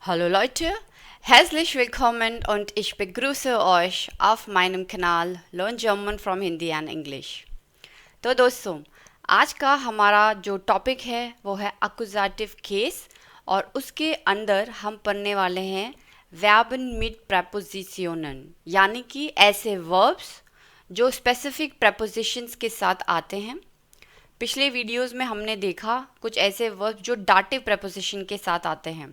Hallo Leute, herzlich willkommen und ich begrüße euch auf meinem Kanal Learn German from Hindi and English। तो दोस्तों, आज का हमारा जो टॉपिक है वो है अक्यूज़ेटिव केस और उसके अंदर हम पढ़ने वाले हैं Verben mit Präpositionen, यानी कि ऐसे verbs जो स्पेसिफिक prepositions के साथ आते हैं। पिछले वीडियोस में हमने देखा कुछ ऐसे वर्ब जो डाटिव प्रेपोजिशन के साथ आते हैं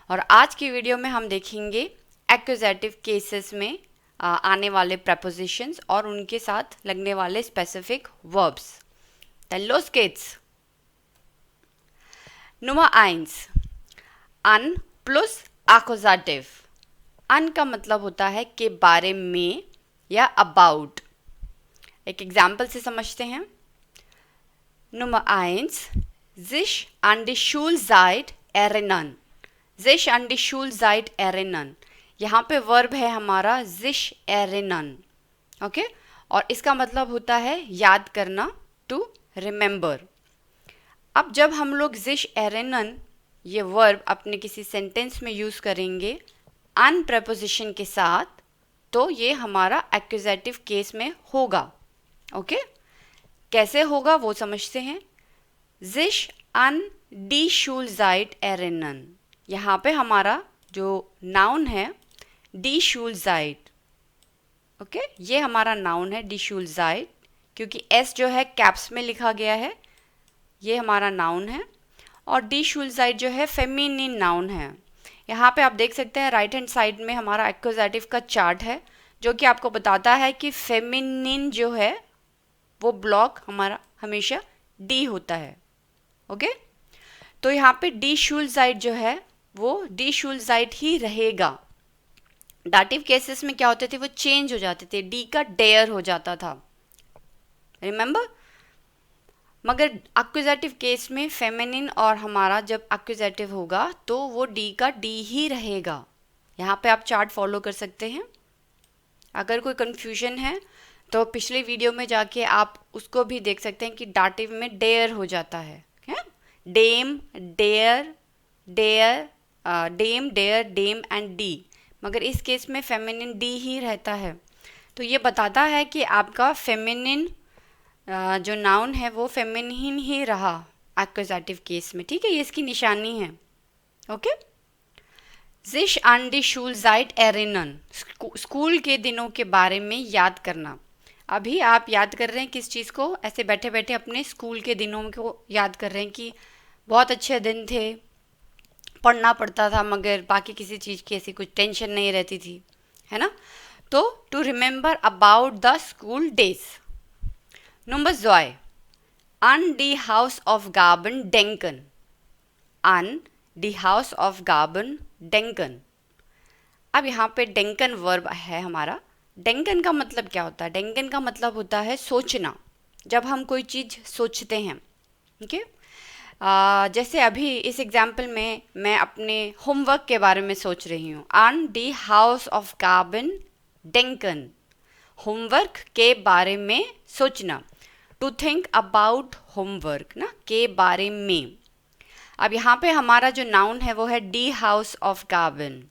और आज की वीडियो में हम देखेंगे एक्यूजेटिव केसेस में आने वाले प्रेपोजिशंस और उनके साथ लगने वाले specific verbs. Dann los geht's। Nummer 1, an plus Akkusativ। an का मतलब होता है के बारे में या अबाउट। एक एग्जाम्पल से समझते हैं। Nummer 1, sich an die Schulzeit erinnern। sich an die Schulzeit erinnern, यहाँ पे वर्ब है हमारा sich erinnern, ओके, और इसका मतलब होता है याद करना, to remember। अब जब हम लोग sich erinnern ये वर्ब अपने किसी सेंटेंस में यूज़ करेंगे an preposition के साथ, तो ये हमारा एक्यूजेटिव केस में होगा, ओके। कैसे होगा वो समझते हैं। sich an die Schulzeit erinnern, यहाँ पे हमारा जो नाउन है die Schulzeit, ओके, ये हमारा नाउन है die Schulzeit, क्योंकि s जो है कैप्स में लिखा गया है, ये हमारा नाउन है। और die Schulzeit जो है फेमिनिन नाउन है। यहाँ पे आप देख सकते हैं राइट हैंड साइड में हमारा एक्यूजेटिव का चार्ट है जो कि आपको बताता है कि फेमिनिन जो है वो ब्लॉक हमारा हमेशा डी होता है, ओके। तो यहाँ पे डी शूलजाइट जो है वो डी शूलजाइट ही रहेगा। डाटिव केसेस में क्या होते थे, वो चेंज हो जाते थे, डी का डेयर हो जाता था, रिमेंबर। मगर एक्यूजेटिव केस में फेमिनिन और हमारा जब एक्यूजेटिव होगा तो वो डी का डी ही रहेगा। यहाँ पे आप चार्ट फॉलो कर सकते हैं। अगर कोई कंफ्यूजन है तो पिछले वीडियो में जाके आप उसको भी देख सकते हैं कि डाटिव में डेयर हो जाता है, डेम, डेयर, डेयर, डेम, डेयर, डेम एंड डी, मगर इस केस में फेमिनिन डी ही रहता है। तो ये बताता है कि आपका फेमिनिन जो नाउन है वो फेमिनिन ही रहा एक्यूजेटिव केस में, ठीक है, ये इसकी निशानी है, okay. sich an die Schulzeit erinnern, school के दिनों के बारे में याद करना। अभी आप याद कर रहे हैं किस चीज़ को, ऐसे बैठे बैठे अपने स्कूल के दिनों को याद कर रहे हैं कि बहुत अच्छे दिन थे, पढ़ना पड़ता था मगर बाकी किसी चीज़ की ऐसी कुछ टेंशन नहीं रहती थी, है ना। तो to remember about the school days. Number 2, an die Haus of Gaben denken। an die Haus of Gaben denken। अब यहाँ पे डेंकन वर्ब है हमारा। डेंकन का मतलब क्या होता है, डेंकन का मतलब होता है सोचना, जब हम कोई चीज़ सोचते हैं, ओके। जैसे अभी इस एग्जाम्पल में मैं अपने होमवर्क के बारे में सोच रही हूँ। an die Haus of Gaben denken, homework के बारे में सोचना, टू थिंक अबाउट होमवर्क ना, के बारे में। अब यहाँ पे हमारा जो नाउन है वो है डी हाउस ऑफ गार्बन,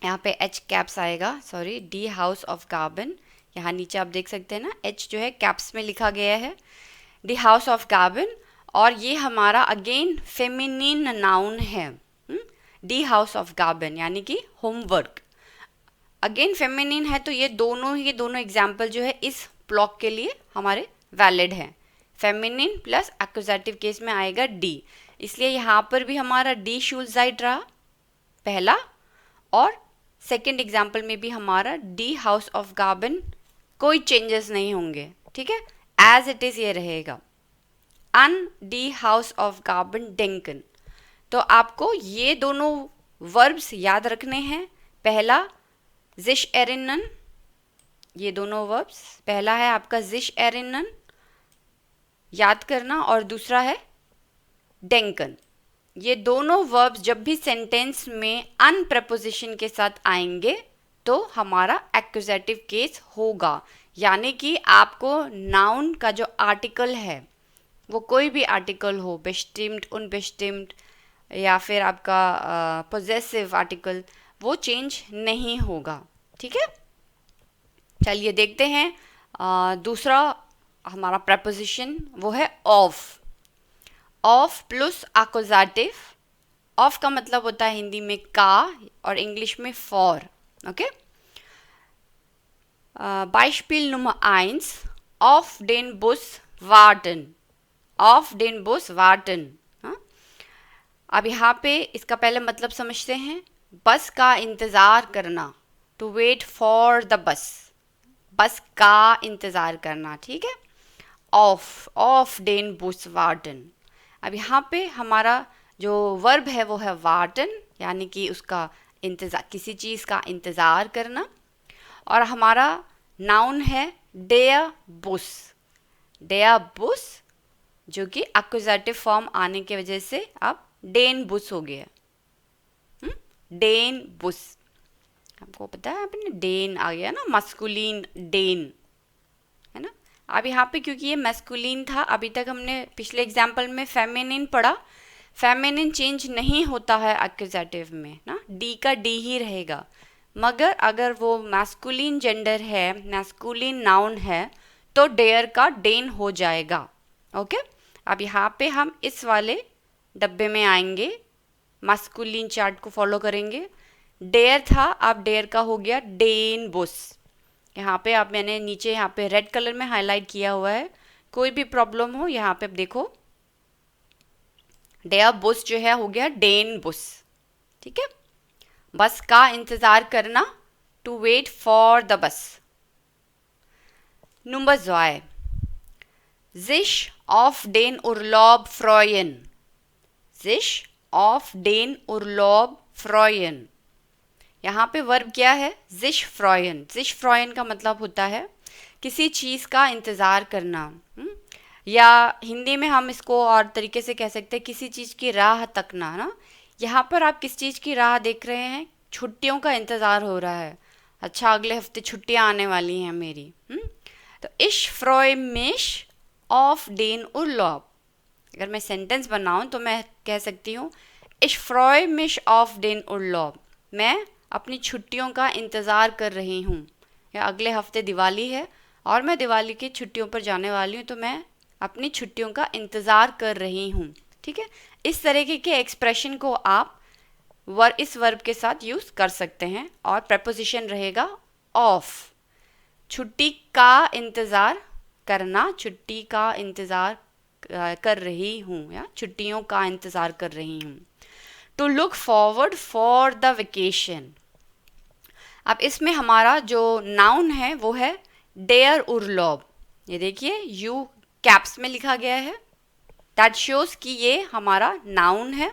यहाँ पे एच कैप्स आएगा, सॉरी, डी हाउस ऑफ गार्बन, यहाँ नीचे आप देख सकते हैं ना, एच जो है कैप्स में लिखा गया है, डी हाउस ऑफ गार्बन। और ये हमारा अगेन फेमिनिन नाउन है, डी हाउस ऑफ गार्बन, यानी कि होमवर्क अगेन फेमिनिन है। तो ये दोनों एग्जाम्पल जो है इस ब्लॉक के लिए हमारे वैलिड है। फेमिनिन प्लस एक्यूजेटिव केस में आएगा डी, इसलिए यहाँ पर भी हमारा डी शूलजाइट रहा पहला, और सेकंड एग्जाम्पल में भी हमारा डी हाउस ऑफ गार्बन, कोई चेंजेस नहीं होंगे, ठीक है, एज इट इज़ ये रहेगा, an die Haus of Gaben denken। तो आपको ये दोनों वर्ब्स याद रखने हैं। पहला sich erinnern, ये दोनों वर्ब्स, पहला है आपका sich erinnern याद करना, और दूसरा है denken। ये दोनों वर्ब्स जब भी सेंटेंस में अन प्रपोजिशन के साथ आएंगे तो हमारा एक्यूजेटिव केस होगा, यानी कि आपको नाउन का जो आर्टिकल है वो कोई भी आर्टिकल हो, bestimmt, unbestimmt, या फिर आपका पोजेसिव आर्टिकल, वो चेंज नहीं होगा। ठीक है, चलिए देखते हैं दूसरा हमारा preposition, वो है of. Of plus accusative। Of का मतलब होता है हिंदी में का और इंग्लिश में for. Okay, Beispiel Nummer 1, auf den Bus warten, auf den Bus warten। हाँ? अब यहाँ पे इसका पहले मतलब समझते हैं। बस का इंतज़ार करना, टू वेट फॉर द बस, बस का इंतज़ार करना। ठीक है, ऑफ डेन बुस वार्टन। अब यहाँ पे हमारा जो वर्ब है वो है वार्टन, यानी कि उसका इंतज़ार, किसी चीज़ का इंतज़ार करना। और हमारा नाउन है डेयर बुस, डेयर बुस, जो कि एक्कुजेटिव फॉर्म आने की वजह से अब डेन बुस हो गया। डेन बुस, आपको पता है आपने डेन आ गया ना, मस्कुलिन डेन है ना। अब यहाँ पे क्योंकि ये मैस्कुलिन था, अभी तक हमने पिछले एग्जाम्पल में फेमिनिन पढ़ा। फेमिनिन चेंज नहीं होता है एक्यूजेटिव में ना, डी का डी ही रहेगा। मगर अगर वो मैस्कुलिन जेंडर है, मैस्कुलिन नाउन है, तो डेयर का डेन हो जाएगा। ओके, अब यहाँ पे हम इस वाले डब्बे में आएंगे, मैस्कुलिन चार्ट को फॉलो करेंगे। डेयर था, अब डेयर का हो गया डेन बुस। यहाँ पे आप, मैंने नीचे यहाँ पे रेड कलर में हाईलाइट किया हुआ है। कोई भी प्रॉब्लम हो यहाँ पे देखो, डेयर बुस जो है हो गया डेन बुस। ठीक है, बस का इंतज़ार करना, to wait for the bus. Number 2, sich auf den Urlaub freuen, sich auf den Urlaub freuen। यहाँ पे वर्ब क्या है, sich freuen। sich freuen का मतलब होता है किसी चीज़ का इंतज़ार करना। या हिंदी में हम इसको और तरीके से कह सकते हैं किसी चीज़ की राह तकना ना। यहाँ पर आप किस चीज़ की राह देख रहे हैं, छुट्टियों का इंतज़ार हो रहा है। अच्छा, अगले हफ्ते छुट्टियाँ आने वाली हैं मेरी। तो ich freue mich auf den Urlaub। अगर मैं सेंटेंस बनाऊँ तो मैं कह सकती हूँ ich freue mich auf den Urlaub। मैं अपनी छुट्टियों का इंतज़ार कर रही हूँ, या अगले हफ्ते दिवाली है और मैं दिवाली की छुट्टियों पर जाने वाली हूँ, तो मैं अपनी छुट्टियों का इंतज़ार कर रही हूँ। ठीक है, इस तरीके के एक्सप्रेशन को आप इस वर्ब के साथ यूज़ कर सकते हैं। और प्रेपोजिशन रहेगा ऑफ, छुट्टी का इंतज़ार करना, छुट्टी का इंतज़ार कर रही हूँ या छुट्टियों का इंतज़ार कर रही हूँ। To look forward for the vacation. अब इसमें हमारा जो नाउन है वो है डेयर उर्लॉब। ये देखिए यू कैप्स में लिखा गया है, दैट शोज कि ये हमारा नाउन है।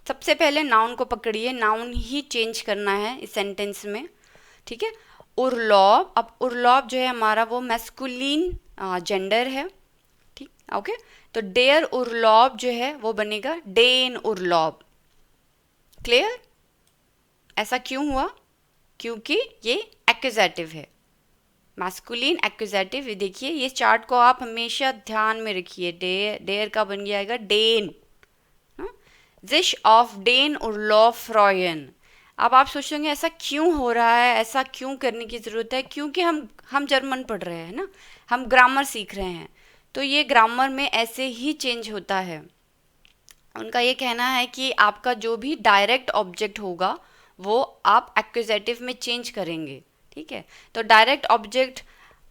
सबसे पहले नाउन को पकड़िए, नाउन ही चेंज करना है इस सेंटेंस में। ठीक है, उर्लॉब, अब उर्लॉब जो है हमारा वो मैस्कुलिन जेंडर है। ठीक, ओके, तो डेयर उर्लॉब जो है वो बनेगा डेन उर्लॉब। क्लियर? ऐसा क्यों हुआ? क्योंकि ये एक्यूजेटिव है, मैस्कुलिन एक्यूजेटिव। ये देखिए, ये चार्ट को आप हमेशा ध्यान में रखिए। डेयर का बन जाएगा Dane, sich auf den Urlaub freuen। अब आप सोचेंगे ऐसा क्यों हो रहा है, ऐसा क्यों करने की ज़रूरत है? क्योंकि हम जर्मन पढ़ रहे हैं ना, हम ग्रामर सीख रहे हैं, तो ये ग्रामर में ऐसे ही चेंज होता है। उनका ये कहना है कि आपका जो भी डायरेक्ट ऑब्जेक्ट होगा वो आप एक्यूजेटिव में चेंज करेंगे। ठीक है, तो डायरेक्ट ऑब्जेक्ट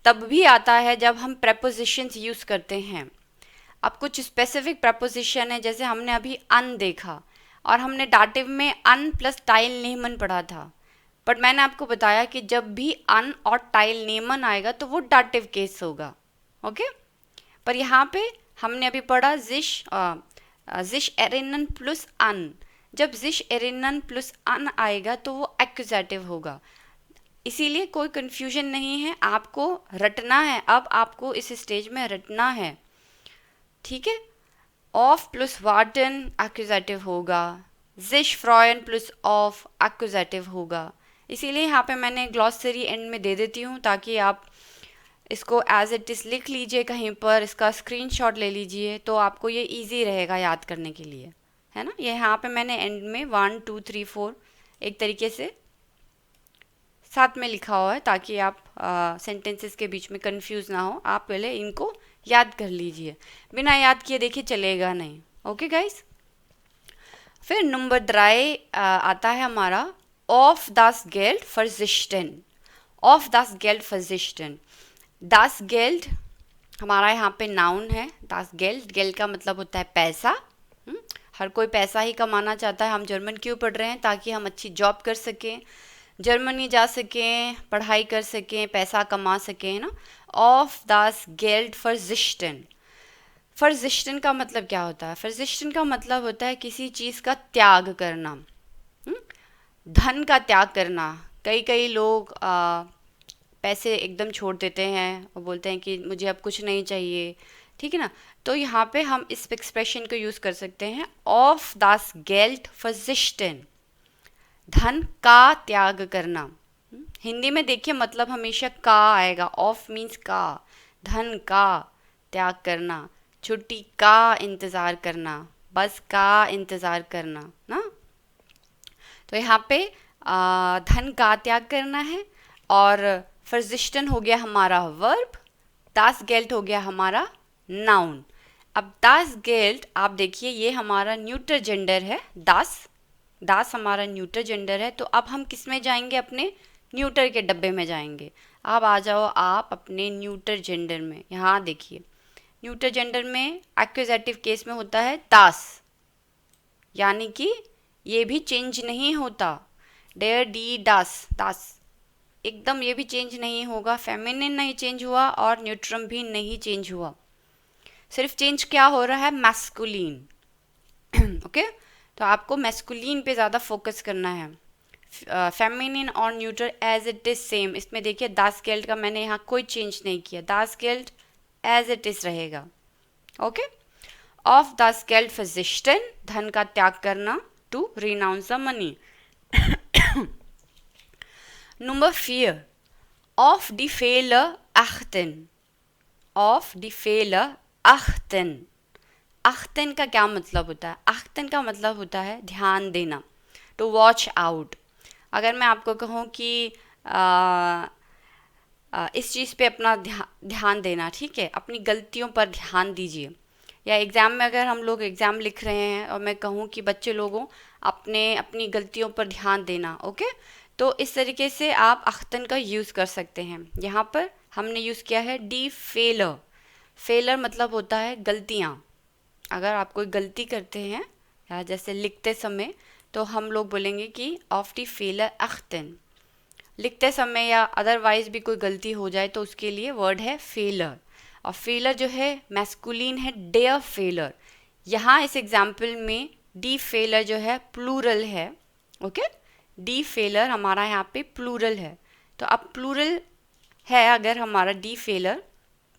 तब भी आता है जब हम प्रेपोजिशंस यूज़ करते हैं। अब कुछ स्पेसिफिक प्रेपोजिशन है, जैसे हमने अभी अन देखा और हमने डाटिव में अन प्लस टाइल नेमन पढ़ा था, बट मैंने आपको बताया कि जब भी अन और टाइल नेमन आएगा तो वो डाटिव केस होगा। ओके, पर यहाँ पे हमने अभी पढ़ा जिश एरिनन प्लस अन। जब जिश एरिनन प्लस अन आएगा तो वो एक्यूजेटिव होगा, इसीलिए कोई कन्फ्यूजन नहीं है, आपको रटना है। अब आपको इस स्टेज में रटना है। ठीक है, ऑफ प्लस वार्टन एक्यूजेटिव होगा, जिश फ्रॉयन प्लस ऑफ एक्यूजेटिव होगा। इसीलिए यहाँ पे मैंने ग्लॉसरी एंड में दे देती हूँ ताकि आप इसको एज इट इज़ लिख लीजिए, कहीं पर इसका स्क्रीनशॉट ले लीजिए, तो आपको ये इजी रहेगा याद करने के लिए, है ना। ये यहाँ पे मैंने एंड में 1 2 3 4 एक तरीके से साथ में लिखा हुआ है ताकि आप सेंटेंसेस के बीच में कंफ्यूज ना हो। आप पहले इनको याद कर लीजिए, बिना याद किए देखिए चलेगा नहीं। Okay guys. फिर नंबर 3 आता है हमारा of das Geld verzichten। Of das Geld verzichten। das Geld हमारा यहाँ पे नाउन है। das Geld, Geld का मतलब होता है पैसा। हर कोई पैसा ही कमाना चाहता है। हम जर्मन क्यों पढ़ रहे हैं? ताकि हम अच्छी जॉब कर सकें, जर्मनी जा सकें, पढ़ाई कर सकें, पैसा कमा सकें, है ना। Of das Geld verzichten। verzichten का मतलब क्या होता है? verzichten का मतलब होता है किसी चीज़ का त्याग करना, धन का त्याग करना। कई लोग पैसे एकदम छोड़ देते हैं और बोलते हैं कि मुझे अब कुछ नहीं चाहिए, ठीक है ना। तो यहाँ पे हम इस एक्सप्रेशन को यूज़ कर सकते हैं ऑफ das Geld verzichten, धन का त्याग करना। हिंदी में देखिए मतलब हमेशा का आएगा। ऑफ मीन्स का, धन का त्याग करना, छुट्टी का इंतज़ार करना, बस का इंतज़ार करना ना। तो यहाँ पे धन का त्याग करना है और verzichten हो गया हमारा वर्ब, das Geld हो गया हमारा नाउन। अब das Geld आप देखिए ये हमारा न्यूटर जेंडर है। das हमारा न्यूटर जेंडर है। तो अब हम किस में जाएंगे? अपने न्यूटर के डब्बे में जाएंगे। अब आ जाओ आप अपने न्यूटर जेंडर में। यहाँ देखिए न्यूटर जेंडर में एक्यूजेटिव केस में होता है das, यानी कि ये भी चेंज नहीं होता। der die das एकदम ये भी चेंज नहीं होगा। फेमिनिन नहीं चेंज हुआ और न्यूट्रम भी नहीं चेंज हुआ। सिर्फ चेंज क्या हो रहा है? मैस्कुलिन। ओके तो आपको मैस्कुलिन पे ज़्यादा फोकस करना है। फेमिनिन और neutral as it is same. इसमें देखिए das Geld का मैंने यहाँ कोई चेंज नहीं किया। das Geld as it is रहेगा। Okay of das Geld verzichten, धन का त्याग करना, to renounce the money। Nummer 4 auf die Fehler achten। auf die Fehler achten। achten का क्या मतलब होता है? achten का मतलब होता है ध्यान देना, to watch out। अगर मैं आपको कहूँ कि इस चीज़ पे अपना ध्यान देना, ठीक है, अपनी गलतियों पर ध्यान दीजिए। या एग्ज़ाम में अगर हम लोग एग्ज़ाम लिख रहे हैं और मैं कहूँ कि बच्चे लोगों अपनी गलतियों पर ध्यान देना, ओके, तो इस तरीके से आप achten का यूज़ कर सकते हैं। यहाँ पर हमने यूज़ किया है die Fehler। फेलर मतलब होता है गलतियाँ। अगर आप कोई गलती करते हैं या जैसे लिखते समय, तो हम लोग बोलेंगे कि ऑफ die Fehler achten। लिखते समय या अदरवाइज भी कोई गलती हो जाए तो उसके लिए वर्ड है फेलर। और फेलर जो है मैस्कुलिन है, der Fehler। यहाँ इस एग्जाम्पल में die Fehler जो है प्लूरल है। ओके die Fehler हमारा यहाँ पे प्लूरल है। तो अब प्लूरल है अगर हमारा die Fehler,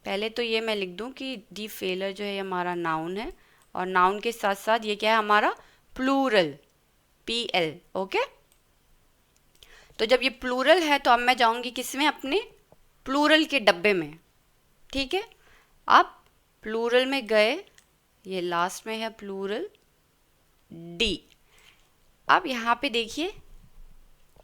पहले तो ये मैं लिख दूँ कि die Fehler जो है हमारा नाउन है और नाउन के साथ साथ ये क्या है हमारा प्लूरल, PL। ओके तो जब ये प्लूरल है तो अब मैं जाऊँगी किसमें? अपने प्लूरल के डब्बे में, ठीक है। आप प्लूरल में गए, ये लास्ट में है प्लूरल D। अब यहाँ पे देखिए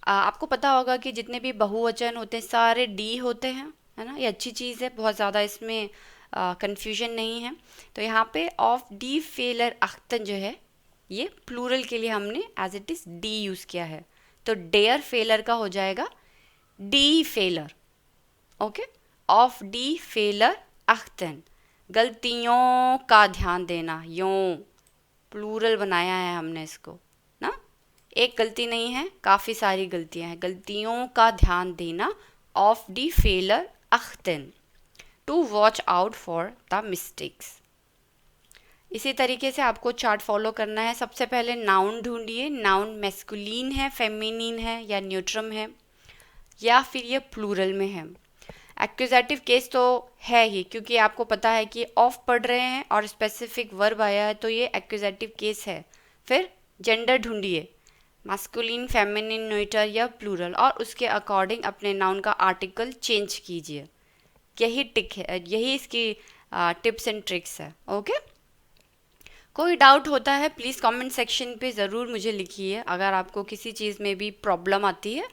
आपको पता होगा कि जितने भी बहुवचन होते हैं सारे D होते हैं, है ना। ये अच्छी चीज़ है, बहुत ज़्यादा इसमें कंफ्यूजन नहीं है। तो यहाँ पे ऑफ die Fehler achten जो है ये प्लूरल के लिए हमने as it is D use किया है। तो der Fehler का हो जाएगा die Fehler। Okay of die Fehler achten, गलतियों का ध्यान देना। यों प्लूरल बनाया है हमने इसको ना, एक गलती नहीं है, काफ़ी सारी गलतियां हैं। गलतियों का ध्यान देना, ऑफ die Fehler achten, to watch out for the mistakes. इसी तरीके से आपको चार्ट फॉलो करना है। सबसे पहले नाउन ढूंढिए, नाउन मैस्कुलिन है, फेमिनिन है या न्यूट्रम है या फिर ये प्लूरल में है। एक्यूजेटिव केस तो है ही, क्योंकि आपको पता है कि ऑफ पढ़ रहे हैं और स्पेसिफिक वर्ब आया है तो ये एक्यूजेटिव केस है। फिर जेंडर ढूंढिए, मैस्कुलिन, फेमिनिन, न्यूटर या प्लूरल, और उसके अकॉर्डिंग अपने नाउन का आर्टिकल चेंज कीजिए। यही टिक है, यही इसकी टिप्स एंड ट्रिक्स है। ओके कोई डाउट होता है प्लीज़ कमेंट सेक्शन पे ज़रूर मुझे लिखिए। अगर आपको किसी चीज़ में भी प्रॉब्लम आती है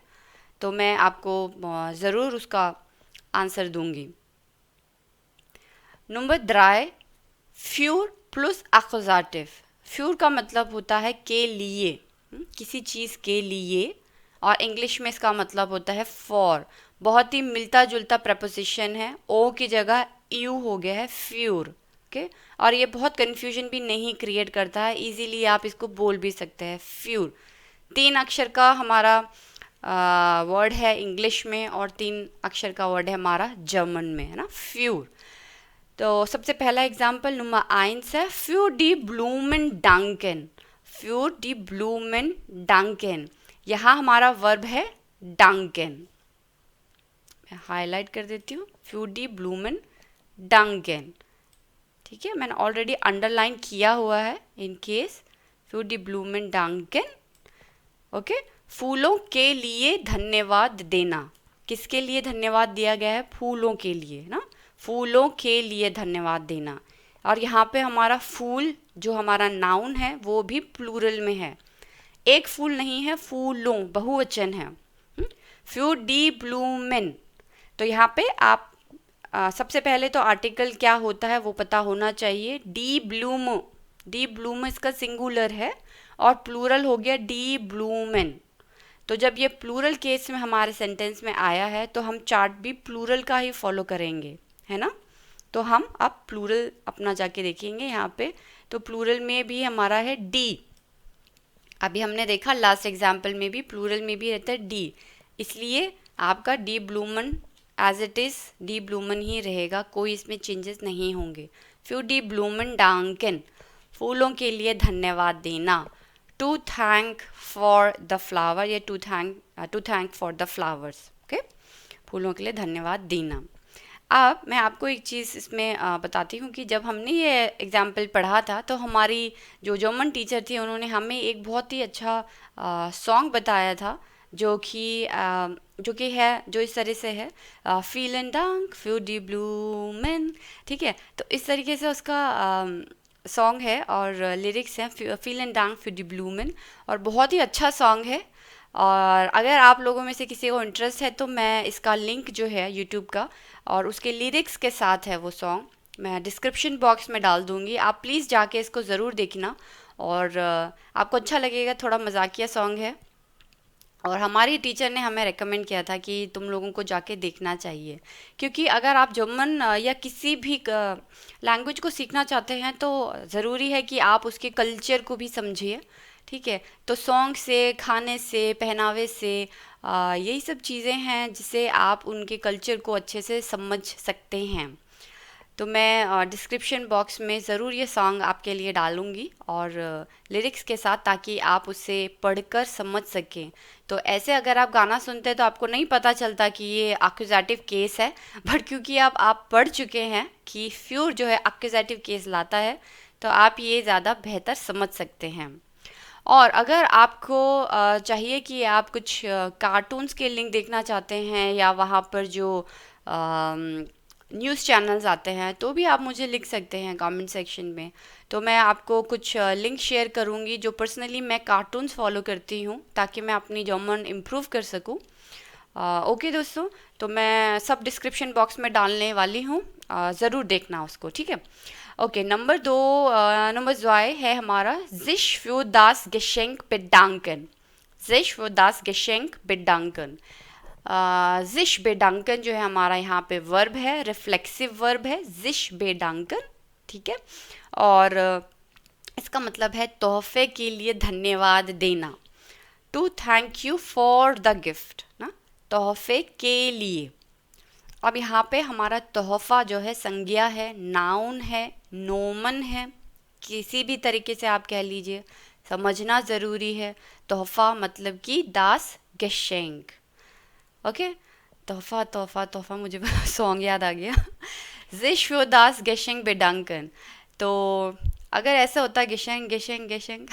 तो मैं आपको ज़रूर उसका आंसर दूंगी। Number 3, फ्यूर plus एक्कुजाटिव। फ्यूर का मतलब होता है के लिए, किसी चीज़ के लिए, और इंग्लिश में इसका मतलब होता है फॉर। बहुत ही मिलता जुलता प्रपोजिशन है, ओ की जगह यू हो गया है फ्यूर। ओके, और ये बहुत कन्फ्यूजन भी नहीं क्रिएट करता है, इजीली आप इसको बोल भी सकते हैं फ्यूर। 3 अक्षर का हमारा वर्ड है इंग्लिश में और 3 अक्षर का वर्ड है हमारा जर्मन में, है ना, फ्यूर। तो सबसे पहला एग्जाम्पल नंबर 1 है फ्यू डी ब्लूमेन डांकन। फ्यू डी ब्लूमेन डांकन, यहाँ हमारा वर्ब है डांकन। मैं हाईलाइट कर देती हूँ, फ्यू डी ब्लूमेन डांकन। ठीक है, मैंने ऑलरेडी अंडरलाइन किया हुआ है इन केस। फ्यू डी ब्लूमेन डांकन। ओके, फूलों के लिए धन्यवाद देना। किसके लिए धन्यवाद दिया गया है? फूलों के लिए ना, फूलों के लिए धन्यवाद देना। और यहाँ पे हमारा फूल जो हमारा नाउन है वो भी प्लूरल में है, एक फूल नहीं है, फूलों बहुवचन है। फ्यू डी ब्लूमेन। तो यहाँ पे आप सबसे पहले तो आर्टिकल क्या होता है वो पता होना चाहिए। डी ब्लूम, डी ब्लूम इसका सिंगुलर है और प्लूरल हो गया डी ब्लूमेन। तो जब ये प्लूरल केस में हमारे सेंटेंस में आया है तो हम चार्ट भी प्लूरल का ही फॉलो करेंगे, है ना। तो हम अब प्लूरल अपना जाके देखेंगे यहाँ पे। तो प्लूरल में भी हमारा है डी। अभी हमने देखा लास्ट एग्जाम्पल में भी प्लूरल में भी रहता है डी, इसलिए आपका डी ब्लूमन एज इट इज़ डी ब्लूमन ही रहेगा, कोई इसमें चेंजेस नहीं होंगे। फ्यू डी ब्लूमन डांकन, फूलों के लिए धन्यवाद देना। To thank for the flower, या to thank for the flowers. Okay, फूलों के लिए धन्यवाद देना। अब मैं आपको एक चीज़ इसमें बताती हूँ कि जब हमने ये एग्जाम्पल पढ़ा था तो हमारी जो जर्मन टीचर थी उन्होंने हमें एक बहुत ही अच्छा सॉन्ग बताया था, जो कि है जो इस तरह से है, फीलन डांक फ्यू डी ब्लूमेन। ठीक है, तो इस तरीके से उसका सॉन्ग है और लिरिक्स हैं फीलन डांक फ्यू डी ब्लूमेन, और बहुत ही अच्छा सॉन्ग है। और अगर आप लोगों में से किसी को इंटरेस्ट है तो मैं इसका लिंक जो है यूट्यूब का और उसके लिरिक्स के साथ है वो सॉन्ग, मैं डिस्क्रिप्शन बॉक्स में डाल दूँगी। आप प्लीज़ जाके इसको ज़रूर देखना और आपको अच्छा लगेगा। थोड़ा मजाकिया सॉन्ग है और हमारी टीचर ने हमें रेकमेंड किया था कि तुम लोगों को जाके देखना चाहिए, क्योंकि अगर आप जर्मन या किसी भी लैंग्वेज को सीखना चाहते हैं तो ज़रूरी है कि आप उसके कल्चर को भी समझिए। ठीक है, तो सॉन्ग से, खाने से, पहनावे से, यही सब चीज़ें हैं जिससे आप उनके कल्चर को अच्छे से समझ सकते हैं। तो मैं डिस्क्रिप्शन बॉक्स में ज़रूर ये सॉन्ग आपके लिए डालूँगी और लिरिक्स के साथ, ताकि आप उसे पढ़कर समझ सकें। तो ऐसे अगर आप गाना सुनते हैं तो आपको नहीं पता चलता कि ये एक्यूजेटिव केस है, बट क्योंकि आप पढ़ चुके हैं कि फ्यूर जो है एक्यूजेटिव केस लाता है, तो आप ये ज़्यादा बेहतर समझ सकते हैं। और अगर आपको चाहिए कि आप कुछ कार्टून्स के लिंक देखना चाहते हैं या वहाँ पर जो न्यूज़ चैनल्स आते हैं, तो भी आप मुझे लिख सकते हैं कमेंट सेक्शन में। तो मैं आपको कुछ लिंक शेयर करूँगी जो पर्सनली मैं कार्टून्स फॉलो करती हूँ, ताकि मैं अपनी जर्मन इम्प्रूव कर सकूँ। ओके दोस्तों, तो मैं सब डिस्क्रिप्शन बॉक्स में डालने वाली हूँ, ज़रूर देखना उसको, ठीक है। ओके, नंबर 2, नंबर 2 है हमारा sich für das Geschenk bedanken। sich für das Geschenk bedanken। sich bedanken जो है हमारा यहाँ पे वर्ब है, रिफ्लेक्सिव वर्ब है sich bedanken, ठीक है। और इसका मतलब है तोहफे के लिए धन्यवाद देना। To thank you for the gift ना, तोहफे के लिए। अब यहाँ पे हमारा तोहफा जो है संज्ञा है, नाउन है, नोमन है, किसी भी तरीके से आप कह लीजिए, समझना ज़रूरी है। तोहफा मतलब कि दास गेशेंक। ओके, तोहफा तोहफा तोहफा, मुझे सॉन्ग याद आ गया जिश फो दास गेशेंक बेडांकन। तो अगर ऐसा होता गेशेंक गेशेंक गेशेंक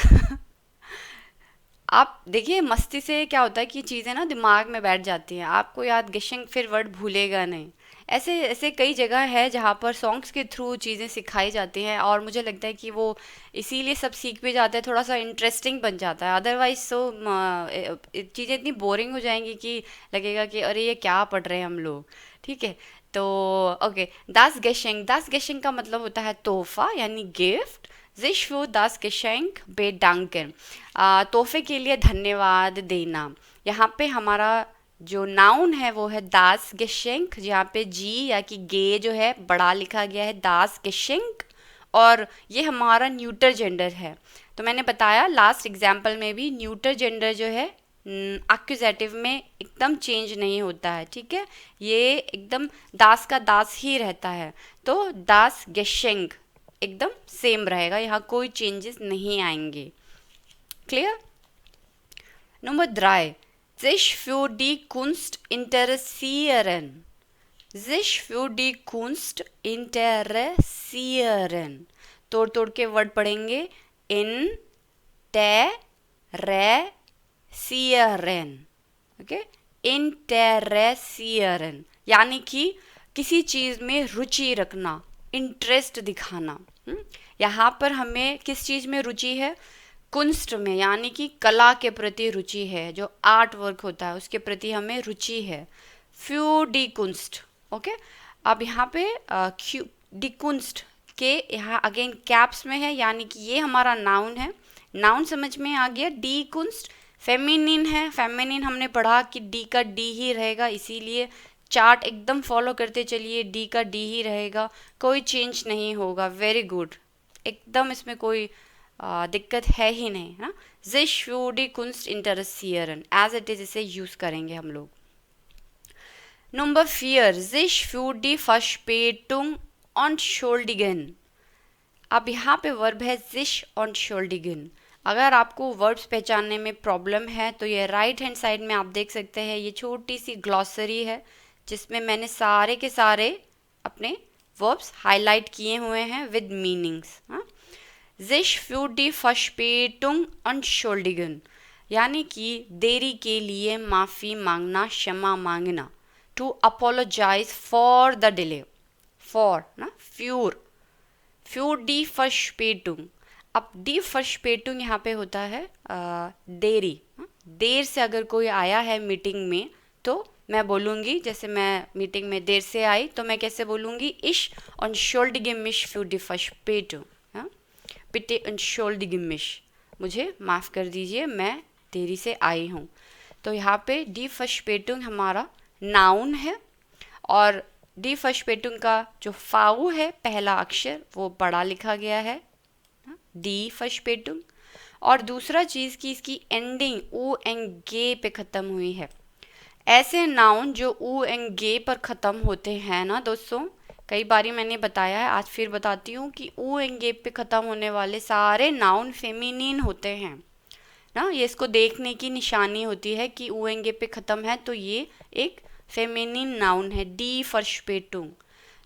आप देखिए मस्ती से क्या होता है कि चीज़ें ना दिमाग में बैठ जाती हैं, आपको याद गेशेंक फिर वर्ड भूलेगा नहीं। ऐसे ऐसे कई जगह है जहाँ पर सॉन्ग्स के थ्रू चीज़ें सिखाई जाती हैं, और मुझे लगता है कि वो इसीलिए सब सीख भी जाते हैं, थोड़ा सा इंटरेस्टिंग बन जाता है। अदरवाइज तो चीज़ें इतनी बोरिंग हो जाएंगी कि लगेगा कि अरे ये क्या पढ़ रहे हैं हम लोग। ठीक है, तो ओके, दास गेशिंग का मतलब होता है तोहफा यानी gift. sich für das Geschenk bedanken, तोहफे के लिए धन्यवाद देना। यहाँ पे हमारा जो नाउन है वो है दास गेशेंक, जहाँ पे जी या कि गे जो है बड़ा लिखा गया है दास गेशेंक, और ये हमारा न्यूटर जेंडर है। तो मैंने बताया लास्ट एग्जाम्पल में भी न्यूटर जेंडर जो है एक्यूजेटिव में एकदम चेंज नहीं होता है। ठीक है, ये एकदम दास का दास ही रहता है, तो दास गेशेंक एकदम सेम रहेगा, यहाँ कोई चेंजेस नहीं आएंगे। Clear? Number 3, sich für die Kunst interessieren, sich für die Kunst interessieren, तोड़ तोड़ के वर्ड पढ़ेंगे, interessieren, ओके, interessieren यानी कि किसी चीज़ में रुचि रखना, इंटरेस्ट दिखाना। यहाँ पर हमें किस चीज़ में रुचि है? कुंस्ट में, यानी कि कला के प्रति रुचि है, जो आर्ट वर्क होता है उसके प्रति हमें रुचि है। फ्यू डी कुंस्ट, ओके। अब यहाँ पे डी कुंस्ट के यहाँ अगेन कैप्स में है, यानी कि ये हमारा नाउन है। नाउन समझ में आ गया। डी कुंस्ट फेमिनिन है, फेमिनिन हमने पढ़ा कि डी का डी ही रहेगा, इसीलिए चार्ट एकदम फॉलो करते चलिए, डी का डी ही रहेगा, कोई चेंज नहीं होगा। वेरी गुड, एकदम इसमें कोई दिक्कत है ही नहीं, है ना। sich für die Kunst interessieren, as it is इसे यूज करेंगे हम लोग। Number 4, sich für die Verspätung entschuldigen। अब यहाँ पे वर्ब है sich entschuldigen। अगर आपको वर्ब्स पहचानने में प्रॉब्लम है तो ये राइट हैंड साइड में आप देख सकते हैं, ये छोटी सी ग्लॉसरी है जिसमें मैंने सारे के सारे अपने वर्ब्स हाईलाइट किए हुए हैं with meanings. sich für die Verspätung entschuldigen यानी कि देरी के लिए माफ़ी मांगना, क्षमा मांगना। to apologize for the delay, for ना für die Verspätung। अब die Verspätung यहाँ पे होता है देरी। देर से अगर कोई आया है मीटिंग में तो मैं बोलूँगी, जैसे मैं मीटिंग में देर से आई तो मैं कैसे बोलूँगी? ich entschuldige mich für die Verspätung, bitte entschuldige mich, मुझे माफ़ कर दीजिए मैं देरी से आई हूँ। तो यहाँ पे die Verspätung हमारा नाउन है, और die Verspätung का जो फाउ है पहला अक्षर वो बड़ा लिखा गया है, die Verspätung। और दूसरा चीज़ कि इसकी एंडिंग ऊ एंड गे पे ख़त्म हुई है। ऐसे नाउन जो ऊ एंड गे पर ख़त्म होते हैं ना दोस्तों, कई बारी मैंने बताया है, आज फिर बताती हूँ कि ऊ एंड गे पे ख़त्म होने वाले सारे नाउन फेमिनिन होते हैं ना। ये इसको देखने की निशानी होती है कि ऊ एंड गे पे ख़त्म है तो ये एक फेमिनिन नाउन है, डी फर्शपेटुंग।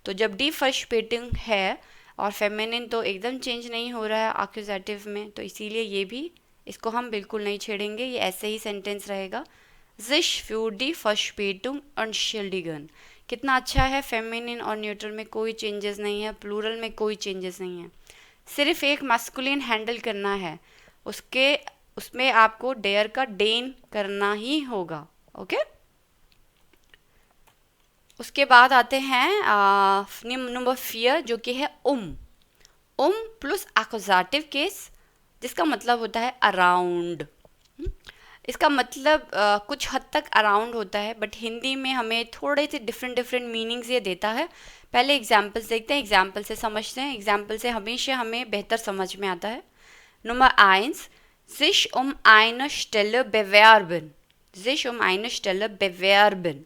तो जब डी फर्शपेटुंग है और फेमिनिन तो एकदम चेंज नहीं हो रहा है एक्यूजेटिव में, तो इसीलिए ये भी इसको हम बिल्कुल नहीं छेड़ेंगे, ये ऐसे ही सेंटेंस रहेगा। sich für die Verspätung entschuldigen। कितना अच्छा है, फेमिनिन और न्यूट्रल में कोई चेंजेस नहीं है, प्लूरल में कोई चेंजेस नहीं है, सिर्फ एक मैस्कुलिन हैंडल करना है, उसमें आपको डेयर का डेन करना ही होगा। ओके, उसके बाद आते हैं नंबर 4 जो कि है प्लस एक्यूजेटिव केस, जिसका मतलब होता है अराउंड। इसका मतलब कुछ हद तक अराउंड होता है, बट हिंदी में हमें थोड़े से डिफरेंट मीनिंग्स ये देता है। पहले एग्जाम्पल्स देखते हैं, एग्जाम्पल से समझते हैं, एग्जाम्पल से हमेशा हमें बेहतर समझ में आता है। Number 1, sich eine Stelle bewerben, sich eine Stelle bewerben।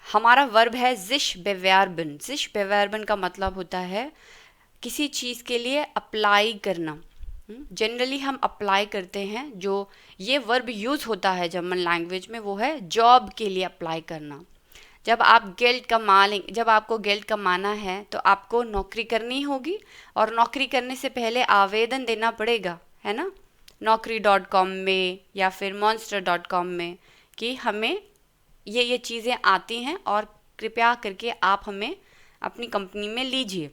हमारा वर्ब है sich bewerben। sich bewerben का मतलब होता है किसी चीज़ के लिए अप्लाई करना। जनरली हम अप्लाई करते हैं, जो ये वर्ब यूज़ होता है जर्मन लैंग्वेज में वो है जॉब के लिए अप्लाई करना। जब आपको गेल्ड कमाना है तो आपको नौकरी करनी होगी, और नौकरी करने से पहले आवेदन देना पड़ेगा, है ना, naukri.com में या फिर monster.com में कि हमें ये चीज़ें आती हैं और कृपया करके आप हमें अपनी कंपनी में लीजिए।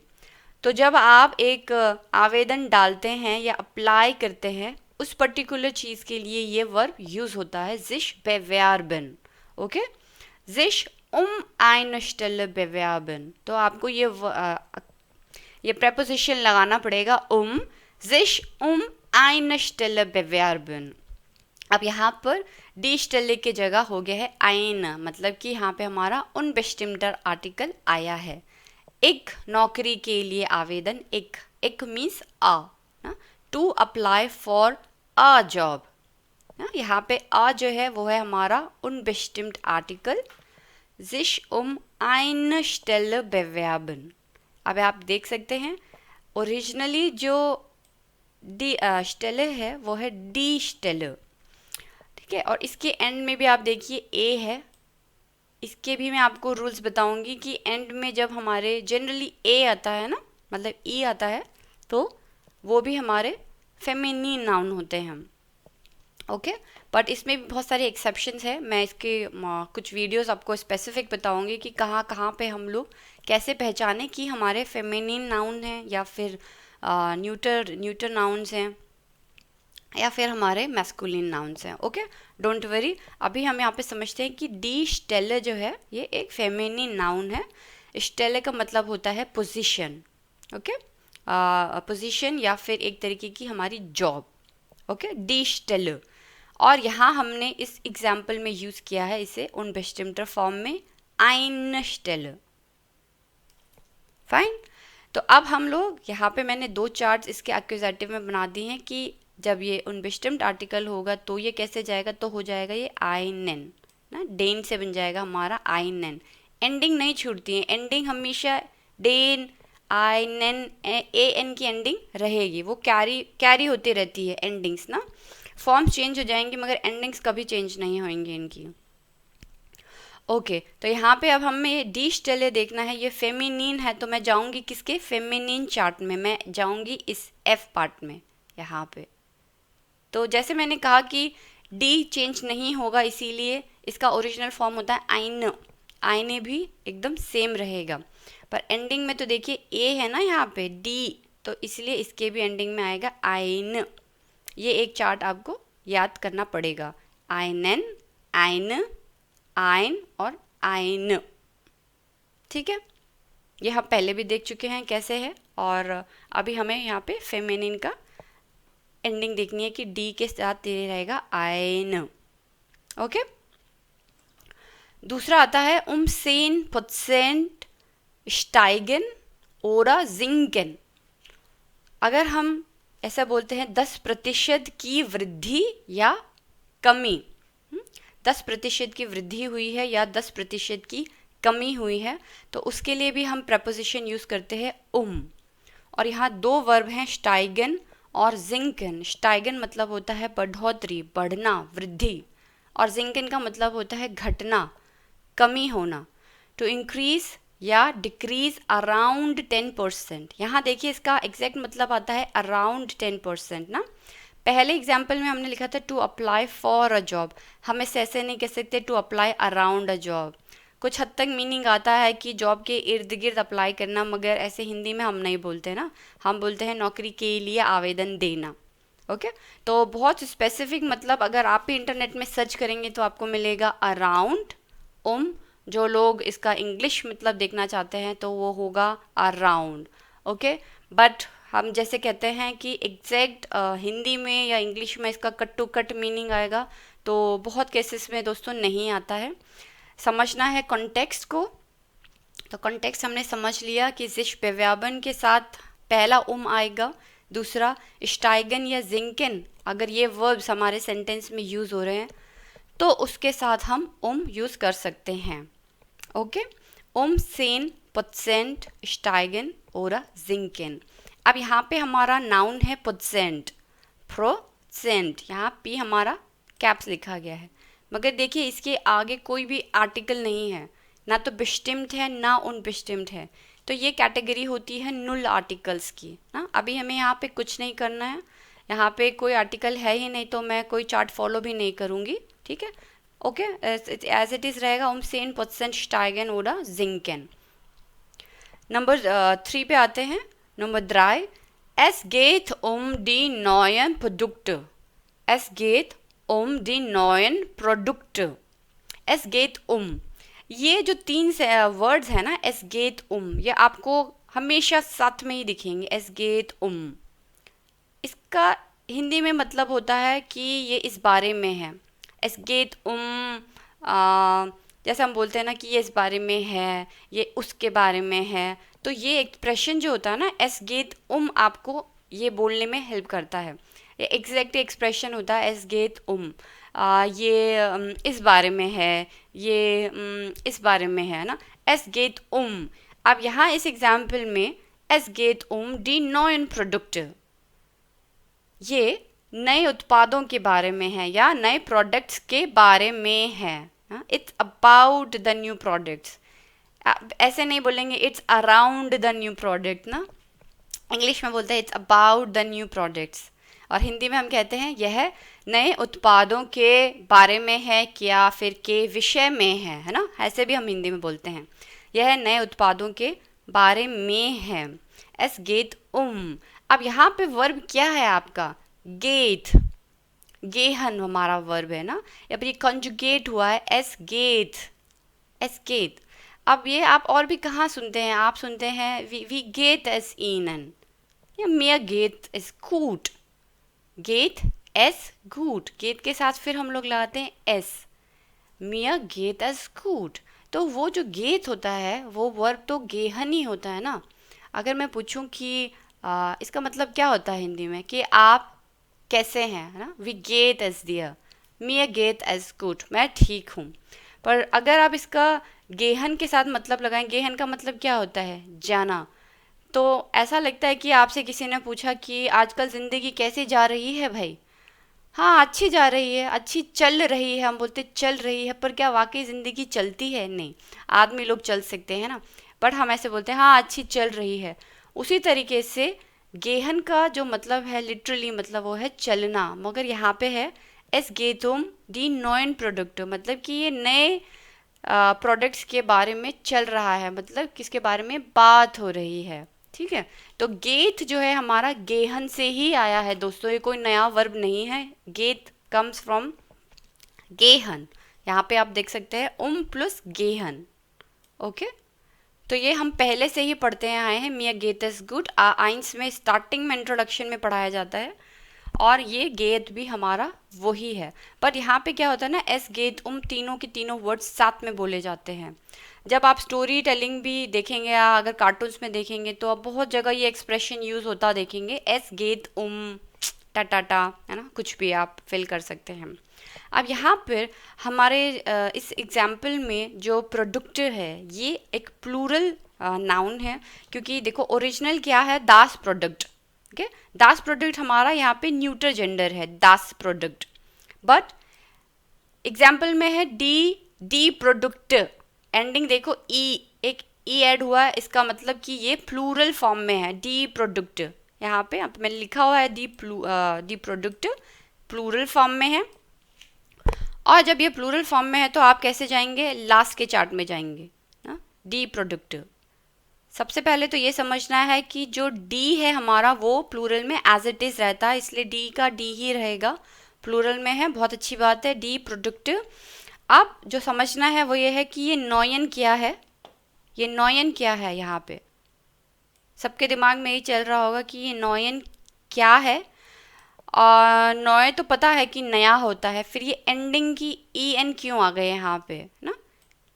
तो जब आप एक आवेदन डालते हैं या अप्लाई करते हैं उस पर्टिकुलर चीज़ के लिए ये वर्ब यूज़ होता है sich bewerben। Okay, sich eine Stelle bewerben। तो आपको ये preposition लगाना पड़ेगा sich eine Stelle bewerben। अब यहाँ पर डी स्टेले की जगह हो गया है ein, मतलब कि यहाँ पे हमारा unbestimmter आर्टिकल आया है। एक नौकरी के लिए आवेदन, एक means to apply for a job. यहाँ पे आ जो है वो है हमारा unbestimmt article sich eine Stelle bewerben। अब आप देख सकते हैं ओरिजिनली जो डी स्टेले है वो है डी स्टेले, ठीक है। और इसके एंड में भी आप देखिए ए है। इसके भी मैं आपको रूल्स बताऊंगी कि एंड में जब हमारे जनरली ए आता है ना, मतलब ई आता है, तो वो भी हमारे फेमिनिन नाउन होते हैं। ओके, बट इसमें भी बहुत सारे एक्सेप्शंस है। मैं इसके कुछ वीडियोस आपको स्पेसिफिक बताऊंगी कि कहाँ कहाँ पे हम लोग कैसे पहचाने कि हमारे फेमिनिन नाउन हैं या फिर न्यूटर नाउन्स हैं या फिर हमारे मैस्कुलिन नाउन्स हैं। ओके, डोंट वरी, अभी हम यहाँ पे समझते हैं कि डी स्टेले जो है ये एक फेमिनिन नाउन है। स्टेले का मतलब होता है पोजीशन। ओके, पोजीशन या फिर एक तरीके की हमारी जॉब। Okay, D stele. और यहाँ हमने इस एग्जाम्पल में यूज़ किया है इसे unbestimmter फॉर्म में eine Stelle। फाइन, तो अब हम लोग यहाँ पे मैंने दो चार्ट्स इसके एक्यूजेटिव में बना दिए हैं कि जब ये unbestimmt आर्टिकल होगा तो ये कैसे जाएगा, तो हो जाएगा ये einen ना, डेन से बन जाएगा हमारा einen। एंडिंग नहीं छूटती है, एंडिंग हमेशा डेन einen an की एंडिंग रहेगी, वो कैरी होती रहती है एंडिंग्स ना। फॉर्म्स चेंज हो जाएंगी मगर एंडिंग्स कभी चेंज नहीं होंगी इनकी। ओके, तो यहाँ पे अब हमें डी स्टेले देखना है, ये फेमिनिन है तो मैं जाऊँगी किसके, फेमिनिन चार्ट में, मैं जाऊँगी इस एफ पार्ट में यहाँ पे। तो जैसे मैंने कहा कि डी चेंज नहीं होगा इसीलिए इसका ओरिजिनल फॉर्म होता है आइन। आइने भी एकदम सेम रहेगा, पर एंडिंग में तो देखिए ए है ना यहाँ पे डी, तो इसलिए इसके भी एंडिंग में आएगा आइन। ये एक चार्ट आपको याद करना पड़ेगा, आइनन, आइन, आइन और आइन। ठीक है, ये हम पहले भी देख चुके हैं कैसे है, और अभी हमें यहाँ पे फेमिनिन का एंडिंग देखनी है कि डी के साथ ये रहेगा आइन। ओके, दूसरा आता है umsehen% steigen oder sinken। अगर हम ऐसा बोलते हैं 10% की वृद्धि या कमी, 10% की वृद्धि हुई है या 10% की कमी हुई है, तो उसके लिए भी हम प्रपोजिशन यूज़ करते हैं और यहाँ दो वर्ब हैं स्टाइगन और जिंकन। स्टाइगन मतलब होता है बढ़ोतरी, बढ़ना, वृद्धि, और जिंकन का मतलब होता है घटना, कमी होना। टू इंक्रीज या डिक्रीज अराउंड 10%। यहाँ देखिए इसका एग्जैक्ट मतलब आता है अराउंड 10% ना। पहले एग्जाम्पल में हमने लिखा था to apply for a job, हम इसे ऐसे नहीं कह सकते to apply around a job. कुछ हद तक मीनिंग आता है कि जॉब के इर्द गिर्द अप्लाई करना, मगर ऐसे हिंदी में हम नहीं बोलते ना, हम बोलते हैं नौकरी के लिए आवेदन देना। ओके, तो बहुत स्पेसिफिक मतलब अगर आप भी इंटरनेट में सर्च करेंगे तो आपको मिलेगा अराउंड। जो लोग इसका इंग्लिश मतलब देखना चाहते हैं तो वो होगा अराउंड। ओके, बट हम जैसे कहते हैं कि एग्जैक्ट हिंदी में या इंग्लिश में इसका कट टू कट मीनिंग आएगा, तो बहुत केसेस में दोस्तों नहीं आता है। समझना है कॉन्टेक्स्ट को। तो कॉन्टेक्स्ट हमने समझ लिया कि sich bewerben के साथ पहला आएगा, दूसरा स्टाइगन या जिंकन, अगर ये वर्ब्स हमारे सेंटेंस में यूज़ हो रहे हैं तो उसके साथ हम यूज़ कर सकते हैं। Okay, umsehen% steigen oder sinken। अब यहाँ पे हमारा नाउन है %, यहाँ पी हमारा कैप्स लिखा गया है, मगर देखिए इसके आगे कोई भी आर्टिकल नहीं है, ना तो bestimmt है ना unbestimmt है, तो ये कैटेगरी होती है नुल आर्टिकल्स की ना। अभी हमें यहाँ पे कुछ नहीं करना है, यहाँ पे कोई आर्टिकल है ही नहीं तो मैं कोई चार्ट फॉलो भी नहीं करूँगी। ठीक है, ओके, एज इट इज रहेगा um 10% steigen oder sinken। Number 3 पे आते हैं। Number 3, es geht um die neuen Produkte। es geht um die neuen Produkte। es geht um, ये जो 3 वर्ड्स है ना, es geht um, ये आपको हमेशा साथ में ही दिखेंगे। es geht um, इसका हिंदी में मतलब होता है कि ये इस बारे में है। es geht um, जैसे हम बोलते हैं ना कि ये इस बारे में है, ये उसके बारे में है, तो ये एक्सप्रेशन जो होता है ना es geht um, आपको ये बोलने में हेल्प करता है। ये एग्जैक्ट एक्सप्रेशन होता है es geht um, ये इस बारे में है, ये इस बारे में है ना, es geht um। अब यहाँ इस एग्जाम्पल में es geht um die neuen Produkte, ये नए उत्पादों के बारे में है या नए प्रोडक्ट्स के बारे में है। It's about the new products, ऐसे नहीं बोलेंगे it's around the new product ना, इंग्लिश में बोलते हैं it's about the new products, और हिंदी में हम कहते हैं यह नए उत्पादों के बारे में है या फिर के विषय में है ना, ऐसे भी हम हिंदी में बोलते हैं, यह नए उत्पादों के बारे में है। एस गेट अब यहाँ पे वर्ब क्या है आपका, गेट, गेहन हमारा वर्ब है ना, या फिर ये कंजुगेट हुआ है एस गेट, एस गेट। अब ये आप और भी कहाँ सुनते हैं, आप सुनते हैं वी गेट एस ईनन, या मिया गेट एस कूट, गेट एस गुट, गेट के साथ फिर हम लोग लगाते हैं एस, मिया गेट एस गुट। तो वो जो गेट होता है वो वर्ब तो गेहन ही होता है ना। अगर मैं पूछूं कि इसका मतलब क्या होता है हिंदी में कि आप कैसे हैं, है ना, वी गेट एस दियर, मिया गेट एस गुट, मैं ठीक हूँ। पर अगर आप इसका गेहन के साथ मतलब लगाएं, गेहन का मतलब क्या होता है, जाना, तो ऐसा लगता है कि आपसे किसी ने पूछा कि आजकल ज़िंदगी कैसे जा रही है भाई, हाँ अच्छी जा रही है, अच्छी चल रही है, हम बोलते चल रही है, पर क्या वाकई ज़िंदगी चलती है, नहीं, आदमी लोग चल सकते हैं ना, बट हम ऐसे बोलते हैं हाँ अच्छी चल रही है। उसी तरीके से गेहन का जो मतलब है लिटरली मतलब वो है चलना, मगर यहाँ पे है एस गेतुम दी नोइन प्रोडक्ट, मतलब कि ये नए प्रोडक्ट्स के बारे में चल रहा है, मतलब किसके बारे में बात हो रही है, ठीक है। तो गेट जो है हमारा गेहन से ही आया है दोस्तों, ये कोई नया वर्ब नहीं है, गेट कम्स फ्रॉम गेहन, यहाँ पे आप देख सकते हैं प्लस गेहन, ओके। तो ये हम पहले से ही पढ़ते हैं आए हैं, मिया गेट इज गुड, आइंस में स्टार्टिंग में इंट्रोडक्शन में पढ़ाया जाता है, और ये गेट भी हमारा वही है। पर यहाँ पे क्या होता है ना, एस गेट तीनों के तीनों वर्ड्स साथ में बोले जाते हैं। जब आप स्टोरी टेलिंग भी देखेंगे या अगर कार्टून्स में देखेंगे तो आप बहुत जगह ये एक्सप्रेशन यूज़ होता देखेंगे, एस गेट टाटा, है ना, कुछ भी आप फिल कर सकते हैं। अब यहाँ पर हमारे इस एग्जाम्पल में जो प्रोडक्ट है ये एक प्लूरल नाउन है, क्योंकि देखो ओरिजिनल क्या है, दास प्रोडक्ट, ओके, दास प्रोडक्ट हमारा यहाँ पे न्यूटर जेंडर है, दास प्रोडक्ट, बट एग्जाम्पल में है डी प्रोडक्ट, एंडिंग देखो ई, एक ई ऐड हुआ है, इसका मतलब कि ये प्लूरल फॉर्म में है, डी प्रोडक्ट, यहाँ पे मैंने लिखा हुआ है डी प्रोडक्ट प्लूरल फॉर्म में है। और जब ये प्लूरल फॉर्म में है तो आप कैसे जाएंगे, लास्ट के चार्ट में जाएंगे ना, डी प्रोडक्ट। सबसे पहले तो ये समझना है कि जो डी है हमारा वो प्लूरल में एज इट इज़ रहता है, इसलिए डी का डी ही रहेगा, प्लूरल में है, बहुत अच्छी बात है, डी प्रोडक्ट। अब जो समझना है वो ये है कि ये नॉयन क्या है, ये नॉयन क्या है, यहाँ पे सबके दिमाग में ही चल रहा होगा कि ये नॉयन क्या है, और नॉय तो पता है कि नया होता है, फिर ये एंडिंग की ई एन क्यों आ गए यहाँ पे ना,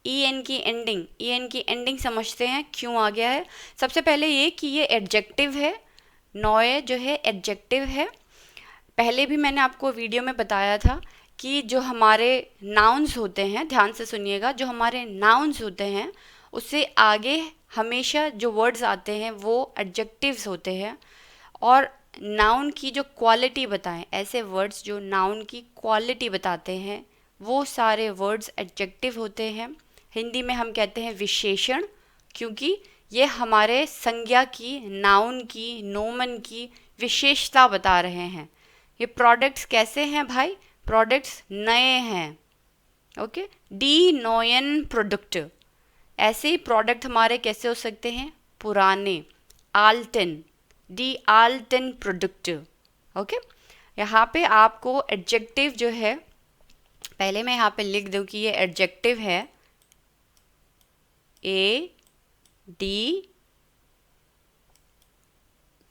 ई एन की एंडिंग समझते हैं क्यों आ गया है। सबसे पहले ये कि ये एडजेक्टिव है, नॉय जो है एडजेक्टिव है। पहले भी मैंने आपको वीडियो में बताया था कि जो हमारे नाउन्स होते हैं, ध्यान से सुनिएगा, जो हमारे नाउन्स होते हैं उससे आगे हमेशा जो वर्ड्स आते हैं वो एडजेक्टिव्स होते हैं, और नाउन की जो क्वालिटी बताएं, ऐसे वर्ड्स जो नाउन की क्वालिटी बताते हैं वो सारे वर्ड्स एडजेक्टिव होते हैं। हिंदी में हम कहते हैं विशेषण, क्योंकि ये हमारे संज्ञा की, नाउन की, नोमन की विशेषता बता रहे हैं। ये प्रोडक्ट्स कैसे हैं भाई, प्रोडक्ट्स नए हैं, ओके, डी नोयन प्रोडक्ट, ऐसे ही प्रोडक्ट हमारे कैसे हो सकते हैं, पुराने, Ultron, D Ultron product. Okay, यहाँ पे आपको एडजेक्टिव जो है, पहले मैं यहाँ पे लिख दूँ कि ये एडजेक्टिव है, ए डी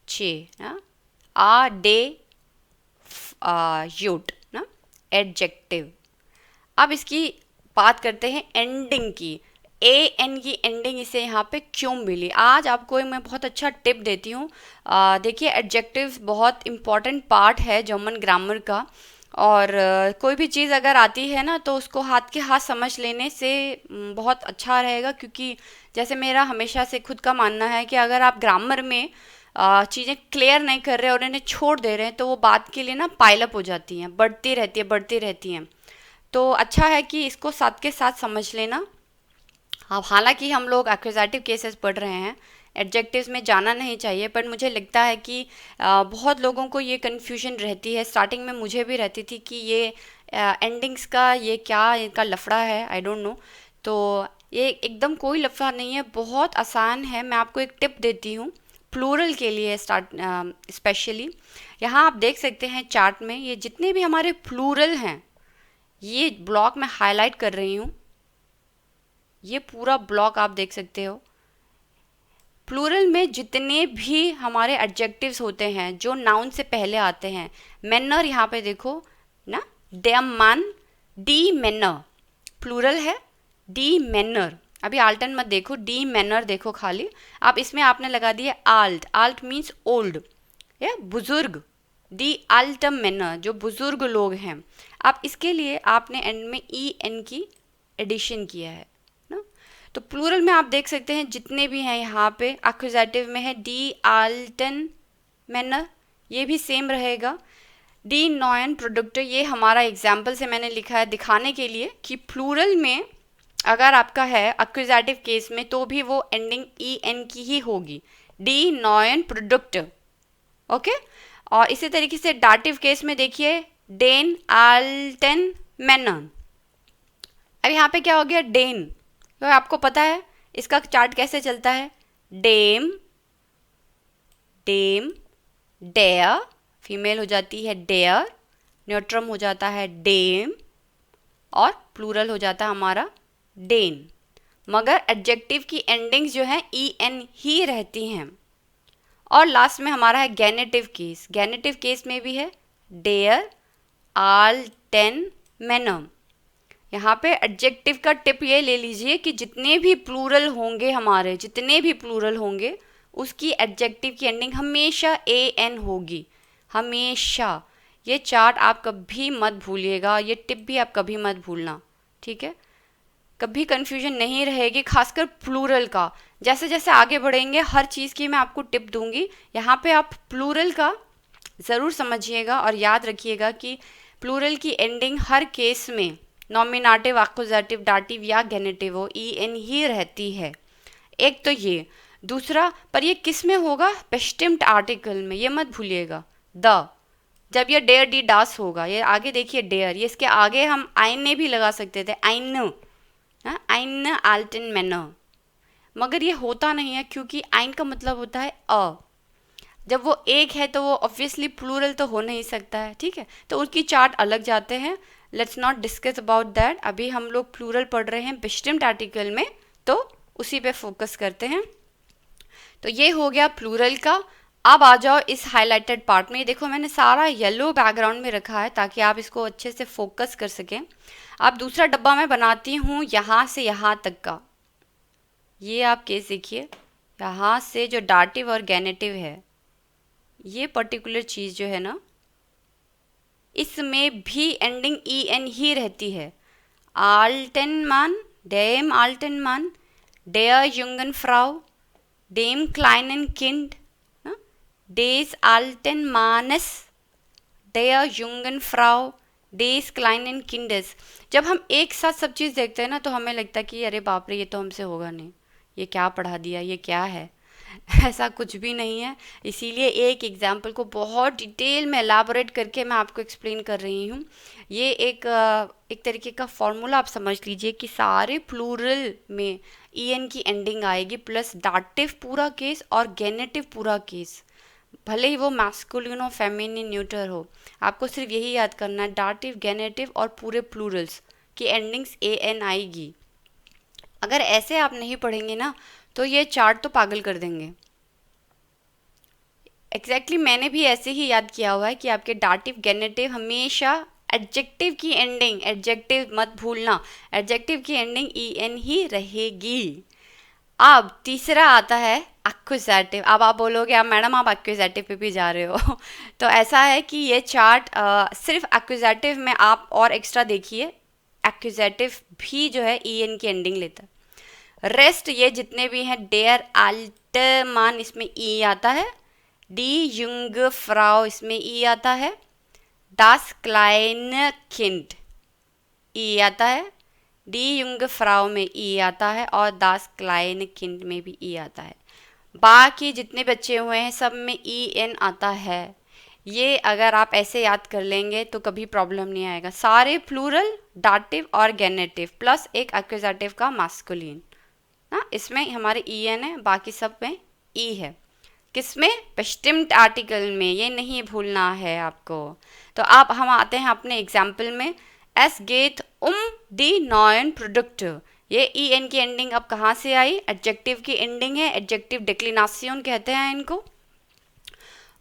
चे ना, आ डे यूट ना, एडजेक्टिव। अब इसकी बात करते हैं एंडिंग की, ए एन की एंडिंग इसे यहाँ पे क्यों मिली। आज आपको मैं बहुत अच्छा टिप देती हूँ। देखिए, एडजेक्टिव्स बहुत इम्पॉर्टेंट पार्ट है जर्मन ग्रामर का, और कोई भी चीज़ अगर आती है ना तो उसको हाथ के हाथ समझ लेने से बहुत अच्छा रहेगा, क्योंकि जैसे मेरा हमेशा से खुद का मानना है कि अगर आप ग्रामर में चीज़ें क्लियर नहीं कर रहे और इन्हें छोड़ दे रहे हैं तो वो बात के लिए ना पाइलअप हो जाती हैं, बढ़ती रहती हैं। तो अच्छा है कि इसको साथ के साथ समझ लेना। हाँ, हालांकि हम लोग एक्यूजेटिव केसेस पढ़ रहे हैं, एडजेक्टिव्स में जाना नहीं चाहिए, पर मुझे लगता है कि बहुत लोगों को ये कन्फ्यूजन रहती है, स्टार्टिंग में मुझे भी रहती थी कि ये एंडिंग्स का ये क्या इनका लफड़ा है, आई डोंट नो। तो ये एकदम कोई लफड़ा नहीं है, बहुत आसान है। मैं आपको एक टिप देती हूँ प्लूरल के लिए, स्पेशली यहाँ आप देख सकते हैं चार्ट में, ये जितने भी हमारे प्लूरल हैं, ये ब्लॉक मैं हाईलाइट कर रही हूँ, ये पूरा ब्लॉक आप देख सकते हो। प्लूरल में जितने भी हमारे एडजेक्टिव्स होते हैं जो नाउन से पहले आते हैं, मैनर यहाँ पे देखो ना, डेम मान, डी मैनर, प्लूरल है डी मैनर। अभी आल्टन मत देखो, डी मैनर देखो खाली। आप इसमें आपने लगा दिया आल्ट, आल्ट मीन्स ओल्ड या बुजुर्ग, डी आल्टम मैनर, जो बुजुर्ग लोग हैं। आप इसके लिए आपने एंड में ई एन की एडिशन किया है ना। तो प्लूरल में आप देख सकते हैं जितने भी हैं, यहाँ पे एक्यूजेटिव में है डी आल्टन मैनर, ये भी सेम रहेगा। डी नॉयन प्रोडक्ट, ये हमारा एग्जाम्पल से मैंने लिखा है दिखाने के लिए कि प्लूरल में अगर आपका है एक्यूजेटिव केस में तो भी वो एंडिंग ई एन की ही होगी, डी नॉयन प्रोडक्ट। ओके, और इसी तरीके से डाटिव केस में देखिए डेन आल्टन मैनर। अब यहाँ पे क्या हो गया, डेन, तो आपको पता है इसका चार्ट कैसे चलता है, डेम, डेम, डेयर, फीमेल हो जाती है डेयर, न्यूट्रम हो जाता है डेम, और प्लूरल हो जाता है हमारा डेन। मगर एडजेक्टिव की एंडिंग्स जो हैं ई एन ही रहती हैं। और लास्ट में हमारा है गेनेटिव केस, गेनेटिव केस में भी है डेयर, आल, टेन, मैनम। यहाँ पे एडजेक्टिव का टिप ये ले लीजिए कि जितने भी प्लूरल होंगे हमारे, जितने भी प्लूरल होंगे उसकी एडजेक्टिव की एंडिंग हमेशा ए एन होगी, हमेशा। ये चार्ट आप कभी मत भूलिएगा, ये टिप भी आप कभी मत भूलना, ठीक है। कभी कन्फ्यूजन नहीं रहेगी, खासकर प्लूरल का। जैसे जैसे आगे बढ़ेंगे हर चीज़ की मैं आपको टिप दूंगी। यहाँ पे आप प्लूरल का ज़रूर समझिएगा और याद रखिएगा कि प्लूरल की एंडिंग हर केस में नॉमिनेटिव, एक्यूजेटिव, डाटिव या गेनेटिव हो, ई एन ही रहती है। एक तो ये, दूसरा पर ये किस में होगा, बेस्टिम्ड आर्टिकल में, ये मत भूलिएगा। द, जब ये डेयर डी डास होगा, ये आगे देखिए डेयर, ये इसके आगे हम आइने भी लगा सकते थे, आइन, आइन आल्टन मैनर, मगर ये होता नहीं है क्योंकि आइन का मतलब होता है अ। जब वो एक है तो वो ऑब्वियसली प्लूरल तो हो नहीं सकता है, ठीक है। तो उसकी चार्ट अलग जाते हैं, let's not discuss about that. अभी हम लोग प्लूरल पढ़ रहे हैं बेस्टिम्ड आर्टिकल में, तो उसी पे फोकस करते हैं। तो ये हो गया प्लूरल का। अब आ जाओ इस हाईलाइटेड पार्ट में। देखो मैंने सारा येलो बैकग्राउंड में रखा है ताकि आप इसको अच्छे से फोकस कर सकें। अब दूसरा डब्बा मैं बनाती हूँ यहाँ से यहाँ तक का। ये आप केस देखिए, यहाँ से जो डाटिव और गेनेटिव है, ये पर्टिकुलर चीज़ जो है ना, इसमें भी एंडिंग ई एन ही रहती है। आल्टन मान, डेम आल्टन मान, डेयर युंगन फ्राउ, डेम क्लाइनन किंड, डेस आल्टन मानस, डेयर युंगन फ्राउ, डेस क्लाइनन किंडस। जब हम एक साथ सब चीज़ देखते हैं ना तो हमें लगता है कि अरे बाप रे, ये तो हमसे होगा नहीं, ये क्या पढ़ा दिया, ये क्या है। ऐसा कुछ भी नहीं है। इसीलिए एक एग्जाम्पल को बहुत डिटेल में एलाबोरेट करके मैं आपको एक्सप्लेन कर रही हूँ। ये एक तरीके का फॉर्मूला आप समझ लीजिए कि सारे प्लूरल में en की एंडिंग आएगी प्लस दाटिव पूरा केस और गेनेटिव पूरा केस, भले ही वो मैस्कुलिन हो फेमिनिन न्यूटर हो, आपको सिर्फ यही याद करना है, दाटिव गेनेटिव और पूरे प्लूरल्स की एंडिंग्स an आएगी। अगर ऐसे आप नहीं पढ़ेंगे ना तो ये चार्ट तो पागल कर देंगे। एग्जैक्टली मैंने भी ऐसे ही याद किया हुआ है कि आपके दाटिव गेनेटिव हमेशा एडजेक्टिव की एंडिंग, एडजेक्टिव मत भूलना, एडजेक्टिव की एंडिंग en ही रहेगी। अब तीसरा आता है एक्विजेटिव। अब आप बोलोगे आप मैडम आप एक्विजेटिव पे भी जा रहे हो तो ऐसा है कि ये चार्ट सिर्फ एक्विजेटिव में आप और एक्स्ट्रा देखिए, एक्विजेटिव भी जो है en की एंडिंग लेता है। रेस्ट ये जितने भी हैं डेयर आल्टमान इसमें ई आता है, डी युंग फ्राउ इसमें ई आता है, दास क्लाइन किंड ई आता है, डी युंग फ्राउ में ई आता है और दास क्लाइन किंड में भी ई आता है। बाकी जितने बच्चे हुए हैं सब में ई एन आता है। ये अगर आप ऐसे याद कर लेंगे तो कभी प्रॉब्लम नहीं आएगा। सारे प्लूरल दाटिव और गेनेटिव प्लस एक एक्विजेटिव का मास्कुलिन ना, इसमें हमारे ई एन है, बाकी सब में ई है। किसमें? बेस्टिम्ड आर्टिकल में, ये नहीं भूलना है आपको। तो अब हम आते हैं अपने एग्जाम्पल में। एस गेट डी नॉयन प्रोडक्ट, ये ई एन की एंडिंग अब कहाँ से आई? एडजेक्टिव की एंडिंग है, एडजेक्टिव डिक्लिनासियन कहते हैं इनको,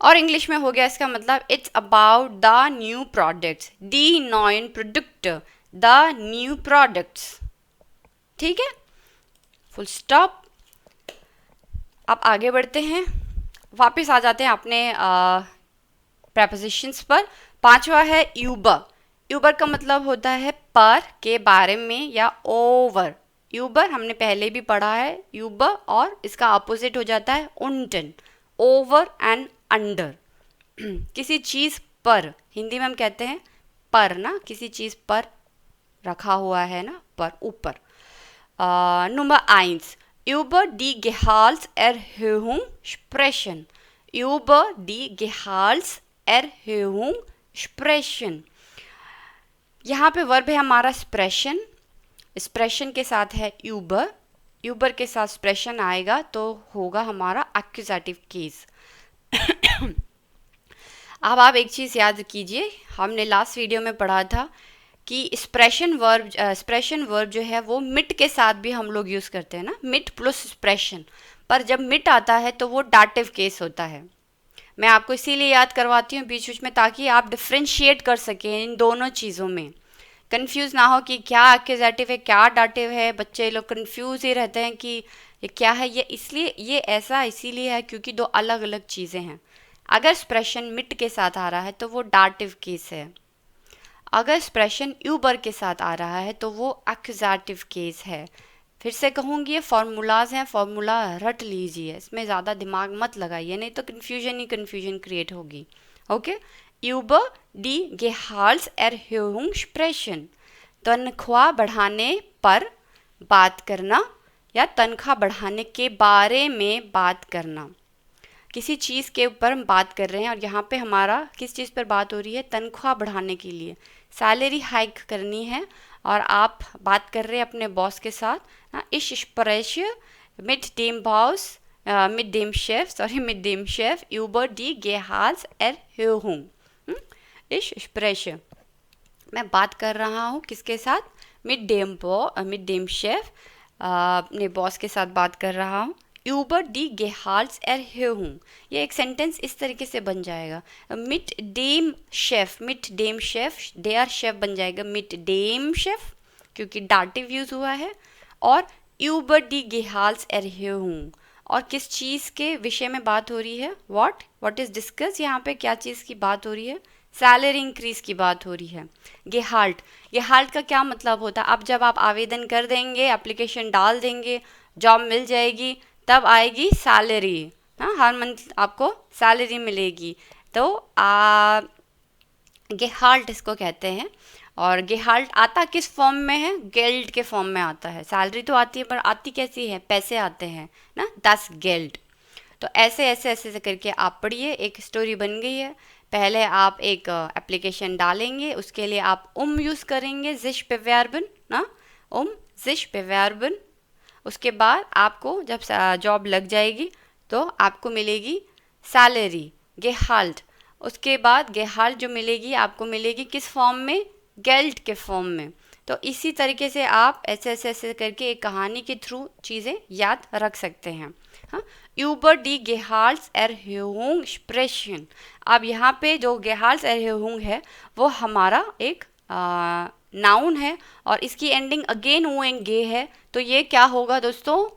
और इंग्लिश में हो गया इसका मतलब it's about the new products, दी नॉयन प्रोडक्ट, द न्यू प्रोडक्ट्स। ठीक है, फुल स्टॉप। अब आगे बढ़ते हैं, वापस आ जाते हैं अपने प्रेपोजिशंस पर। पांचवा है यूबर। यूबर का मतलब होता है पर के बारे में या ओवर। यूबर हमने पहले भी पढ़ा है, यूबर, और इसका अपोजिट हो जाता है उन्टन, ओवर एंड अंडर। किसी चीज़ पर, हिंदी में हम कहते हैं पर ना, किसी चीज़ पर रखा हुआ है ना, पर, ऊपर। Number 1, über die Gehaltserhöhung sprechen, über die Gehaltserhöhung sprechen। यहाँ पे वर्ब है हमारा स्प्रेशन, स्प्रेशन के साथ है यूबर, यूबर के साथ स्प्रेशन आएगा तो होगा हमारा एक्यूजेटिव केस। अब आप एक चीज़ याद कीजिए, हमने लास्ट वीडियो में पढ़ा था कि स्प्रेशन वर्ब जो है वो मिट के साथ भी हम लोग यूज़ करते हैं ना, मिट प्लस स्प्रेशन, पर जब मिट आता है तो वो डाटिव केस होता है। मैं आपको इसीलिए याद करवाती हूँ बीच बीच में, ताकि आप डिफ्रेंशिएट कर सकें इन दोनों चीज़ों में, कंफ्यूज ना हो कि क्या एक्यूजेटिव है क्या डाटिव है। बच्चे लोग कंफ्यूज ही रहते हैं कि ये क्या है, ये इसलिए ये ऐसा इसीलिए है क्योंकि दो अलग अलग चीज़ें हैं। अगर स्प्रेशन मिट के साथ आ रहा है तो वो डाटिव केस है, अगर एक्सप्रेशन यूबर के साथ आ रहा है तो वो एक्यूजेटिव केस है। फिर से कहूँगी ये फार्मूलाज हैं, फार्मूला रट लीजिए, इसमें ज़्यादा दिमाग मत लगाइए, नहीं तो कन्फ्यूजन ही कन्फ्यूजन क्रिएट होगी। ओके, यूबर डी Gehaltserhöhung sprechen, तनख्वाह बढ़ाने पर बात करना या तनख्वाह बढ़ाने के बारे में बात करना। किसी चीज़ के ऊपर हम बात कर रहे हैं और यहाँ पे हमारा किस चीज़ पर बात हो रही है? तनख्वाह बढ़ाने के लिए, सैलरी हाइक करनी है, और आप बात कर रहे हैं अपने बॉस के साथ ना, इश स्प्रेश मिट डेम बॉस मिट डेम शेफ यूबर डी Gehaltserhöhung, इश स्प्रेश, मैं बात कर रहा हूँ किसके साथ? मिट डेम शेफ, अपने बॉस के साथ बात कर रहा हूँ। यूबर डी Gehaltserhöhung, ये एक सेंटेंस इस तरीके से बन जाएगा, मिट डेम शेफ, डेयर शेफ बन जाएगा मिट डेम शेफ क्योंकि डाटिव यूज हुआ है, और यूबर डी Gehaltserhöhung, और किस चीज़ के विषय में बात हो रही है? व्हाट इज डिस्कस, यहाँ पे क्या चीज़ की बात हो रही है? सैलरी इंक्रीज की बात हो रही है। गेहाल्ट का क्या मतलब होता है? अब जब आप आवेदन कर देंगे, एप्लीकेशन डाल देंगे, जॉब मिल जाएगी, तब आएगी सैलरी, हाँ, हर मंथ आपको सैलरी मिलेगी, तो गेहाल्ट इसको कहते हैं। और गेहाल्ट आता किस फॉर्म में है? गेल्ड के फॉर्म में आता है। सैलरी तो आती है पर आती कैसी है? पैसे आते हैं ना, 10 गेल्ड। तो ऐसे ऐसे ऐसे ऐसे करके आप पढ़िए, एक स्टोरी बन गई है। पहले आप एक एप्लीकेशन डालेंगे, उसके लिए आप यूज़ करेंगे, sich bewerben ना, sich bewerben। उसके बाद आपको जब जॉब लग जाएगी तो आपको मिलेगी सैलरी, गेहाल्ट। उसके बाद गेहाल्ट जो मिलेगी आपको मिलेगी किस फॉर्म में, गेल्ट के फॉर्म में। तो इसी तरीके से आप ऐसे ऐसे ऐसे करके एक कहानी के थ्रू चीज़ें याद रख सकते हैं। हाँ, यूबर डी गेहाल्ट्स एरहूंग स्प्रेशन। अब यहाँ पे जो गेहाल्ट्स एरहूंग है वो हमारा एक नाउन है और इसकी एंडिंग अगेन हुएंगे है, तो ये क्या होगा दोस्तों,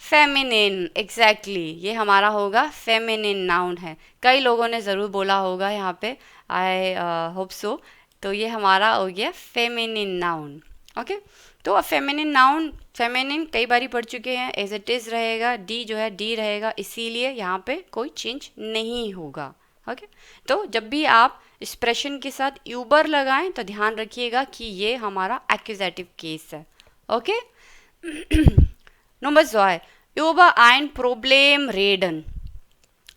फेमिनिन। एग्जैक्टली ये हमारा होगा फेमिनिन नाउन है। कई लोगों ने ज़रूर बोला होगा यहाँ पे, आई होप सो। तो ये हमारा हो गया फेमिनिन नाउन। ओके, तो अब फेमिनिन नाउन, फेमिनिन कई बारी पढ़ चुके हैं, एज इट इज़ रहेगा, डी जो है डी रहेगा, इसीलिए यहाँ पे कोई चेंज नहीं होगा। ओके, तो जब भी आप एक्सप्रेशन के साथ यूबर लगाएं तो ध्यान रखिएगा कि ये हमारा एक्यूजेटिव केस है। Okay, number 2 über ein Problem reden।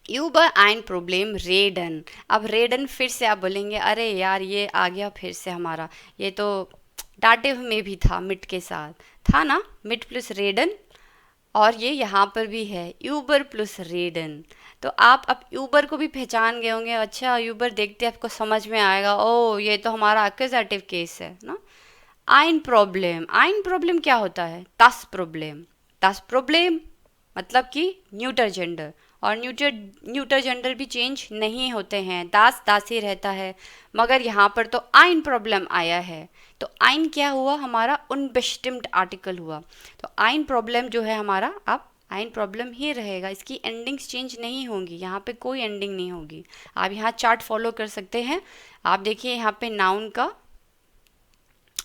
über ein Problem reden। अब रेडन फिर से आप बोलेंगे अरे यार ये आ गया फिर से हमारा, ये तो डाटिव में भी था, मिट के साथ था ना, मिट प्लस रेडन, और ये यहाँ पर भी है यूबर प्लस रेडन। तो आप अब यूबर को भी पहचान गए होंगे, अच्छा यूबर देखते आपको समझ में आएगा, ओ ये तो हमारा एक्यूजेटिव केस है ना। आइन प्रॉब्लम, आइन प्रॉब्लम क्या होता है, दस प्रॉब्लम, दस प्रॉब्लम मतलब कि न्यूटर जेंडर, और न्यूटर जेंडर भी चेंज नहीं होते हैं, दास दास ही रहता है। मगर यहाँ पर तो आइन प्रॉब्लम आया है, तो आइन क्या हुआ हमारा, अनबेस्टिम्ड आर्टिकल हुआ। तो आइन प्रॉब्लम जो है हमारा अब आइन प्रॉब्लम ही रहेगा, इसकी एंडिंग्स चेंज नहीं होंगी, यहाँ पे कोई एंडिंग नहीं होगी। आप यहाँ चार्ट फॉलो कर सकते हैं, आप देखिए यहाँ पे नाउन का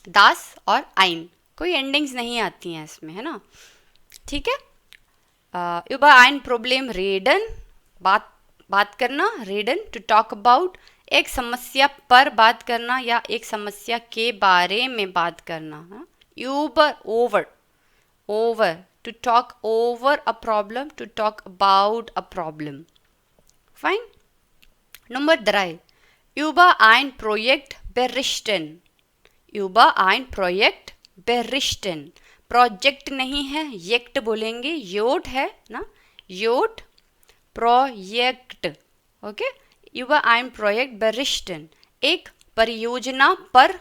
दास और आइन, कोई एंडिंग्स नहीं आती हैं इसमें, है ना, ठीक है। über ein Problem reden, बात करना, रेडन टू टॉक अबाउट, एक समस्या पर बात करना या एक समस्या के बारे में बात करना। यूबर over to talk over a problem, to talk about a problem. Fine, number 3 über ein Projekt berichten। über ein Projekt berichten, प्रोजेक्ट नहीं है, येक्ट बोलेंगे, योट है ना, योट प्रोजेक्ट। Okay, über ein Projekt berichten, एक परियोजना पर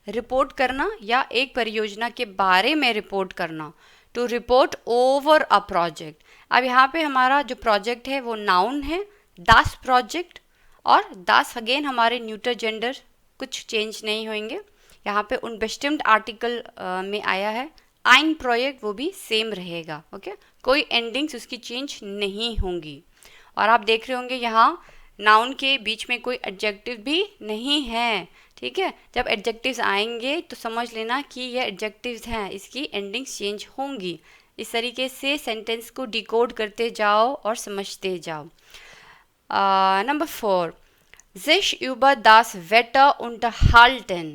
रिपोर्ट करना या एक परियोजना के बारे में रिपोर्ट करना, to report over a project. अब यहाँ पे हमारा जो प्रोजेक्ट है वो नाउन है, दास प्रोजेक्ट, और दास अगेन हमारे न्यूटर जेंडर कुछ चेंज नहीं होंगे, यहाँ पे अनबेस्टिम्ड आर्टिकल में आया है। आइन प्रोजेक्ट वो भी सेम रहेगा। ओके, कोई एंडिंग्स उसकी चेंज नहीं होंगी। और आप देख रहे होंगे यहाँ नाउन के बीच में कोई एडजेक्टिव भी नहीं है, ठीक है। जब एडजेक्टिव्स आएंगे तो समझ लेना कि ये एडजेक्टिव्स हैं, इसकी एंडिंग्स चेंज होंगी। इस तरीके से सेंटेंस को डिकोड करते जाओ और समझते जाओ। Number 4 sich über das Wetter unterhalten।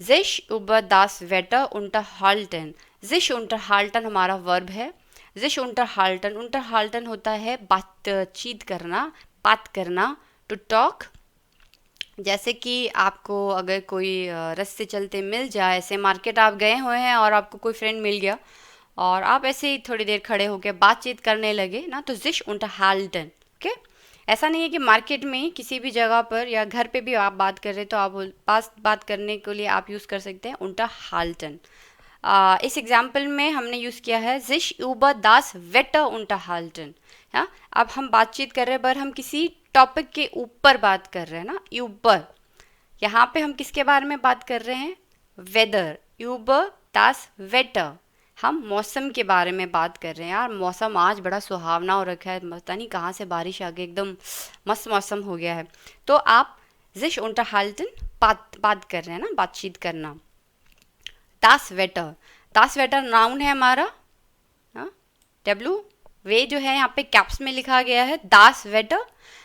sich über das Wetter unterhalten, sich unterhalten हमारा वर्ब है। sich unterhalten, unterhalten होता है बातचीत करना, बात करना, टू टॉक। जैसे कि आपको अगर कोई रास्ते चलते मिल जाए, ऐसे मार्केट आप गए हुए हैं और आपको कोई फ्रेंड मिल गया और आप ऐसे ही थोड़ी देर खड़े होकर बातचीत करने लगे ना, तो sich unterhalten। ओके, ऐसा नहीं है कि मार्केट में किसी भी जगह पर या घर पे भी आप बात कर रहे तो आप पास बात करने के लिए आप यूज़ कर सकते हैं unterhalten। इस एग्जाम्पल में हमने यूज़ किया है sich über das Wetter unterhalten। हाँ, अब हम बातचीत कर रहे हैं पर हम किसी टॉपिक के ऊपर बात कर रहे हैं ना, über। यहाँ पे हम किसके बारे में बात कर रहे हैं, वेदर, über das Wetter, हम मौसम के बारे में बात कर रहे हैं। यार मौसम आज बड़ा सुहावना हो रखा है, पता नहीं कहाँ से बारिश आ गई, एकदम मस्त मौसम हो गया है। तो आप sich unterhalten बात कर रहे हैं ना, बातचीत करना। das Wetter नाउन है हमारा, W वे जो है यहाँ पे कैप्स में लिखा गया है, das Wetter।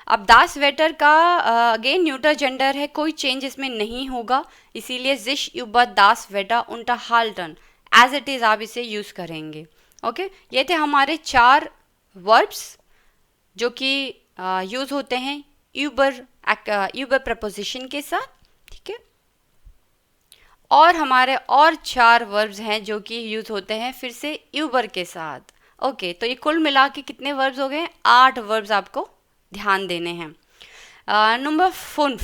अब das Wetter का अगेन न्यूटर जेंडर है, कोई चेंज इसमें नहीं होगा, इसीलिए sich über das Wetter unterhalten as it is आप इसे यूज़ करेंगे। ओके, ये थे हमारे 4 वर्ब्स जो कि यूज़ होते हैं यूबर प्रपोजिशन के साथ, ठीक है। और हमारे और 4 वर्ब्स हैं जो कि यूज़ होते हैं फिर से यूबर के साथ। ओके, तो ये कुल मिला के कितने वर्ब्स हो गए? 8 वर्ब्स आपको ध्यान देने हैं। Number 5,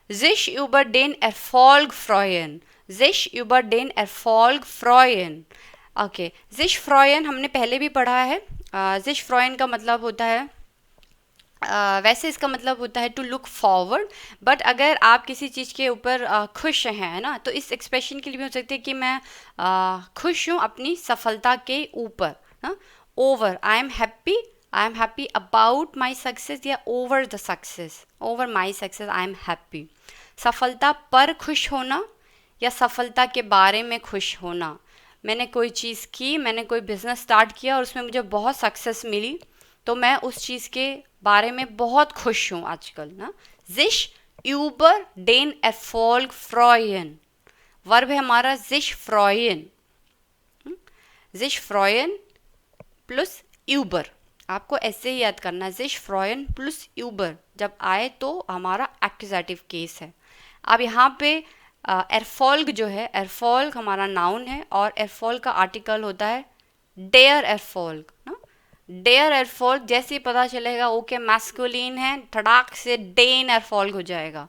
sich über den Erfolg freuen, sich über den Erfolg freuen। Okay, sich freuen हमने पहले भी पढ़ा है। sich freuen का मतलब होता है वैसे इसका मतलब होता है टू लुक फॉरवर्ड, बट अगर आप किसी चीज़ के ऊपर खुश हैं ना, तो इस एक्सप्रेशन के लिए भी हो सकती है कि मैं खुश हूँ अपनी सफलता के ऊपर ना। Over, I am happy about my success या over the success, over my success I am happy. सफलता पर खुश होना या सफलता के बारे में खुश होना। मैंने कोई चीज़ की, मैंने कोई बिज़नेस स्टार्ट किया और उसमें मुझे बहुत सक्सेस मिली, तो मैं उस चीज़ के बारे में बहुत खुश हूँ आजकल ना। sich über den Erfolg freuen, verb है हमारा sich freuen, sich freuen plus Uber. आपको ऐसे ही याद करना है, sich freuen प्लस यूबर जब आए तो हमारा एक्यूजेटिव केस है। अब यहाँ पे एरफॉल्ग जो है, एरफॉल्ग हमारा नाउन है और एरफॉल्ग का आर्टिकल होता है डेयर एरफॉल्ग ना। डेयर एरफॉल्ग जैसे ही पता चलेगा ओके मैस्कुलिन है, ठड़ाक से डेन एरफॉल्ग हो जाएगा।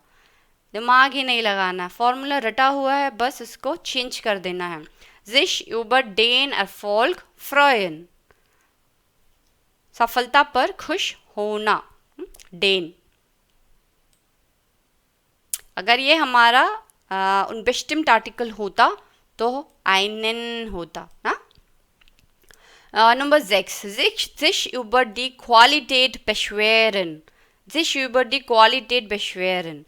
दिमाग ही नहीं लगाना, फॉर्मूला रटा हुआ है, बस उसको चेंज कर देना है। sich über den Erfolg freuen, सफलता पर खुश होना, डेन। अगर ये हमारा unbestimmt आर्टिकल होता तो einen होता ना। Nummer 6, sich über die Qualität beschweren, sich über die Qualität beschweren।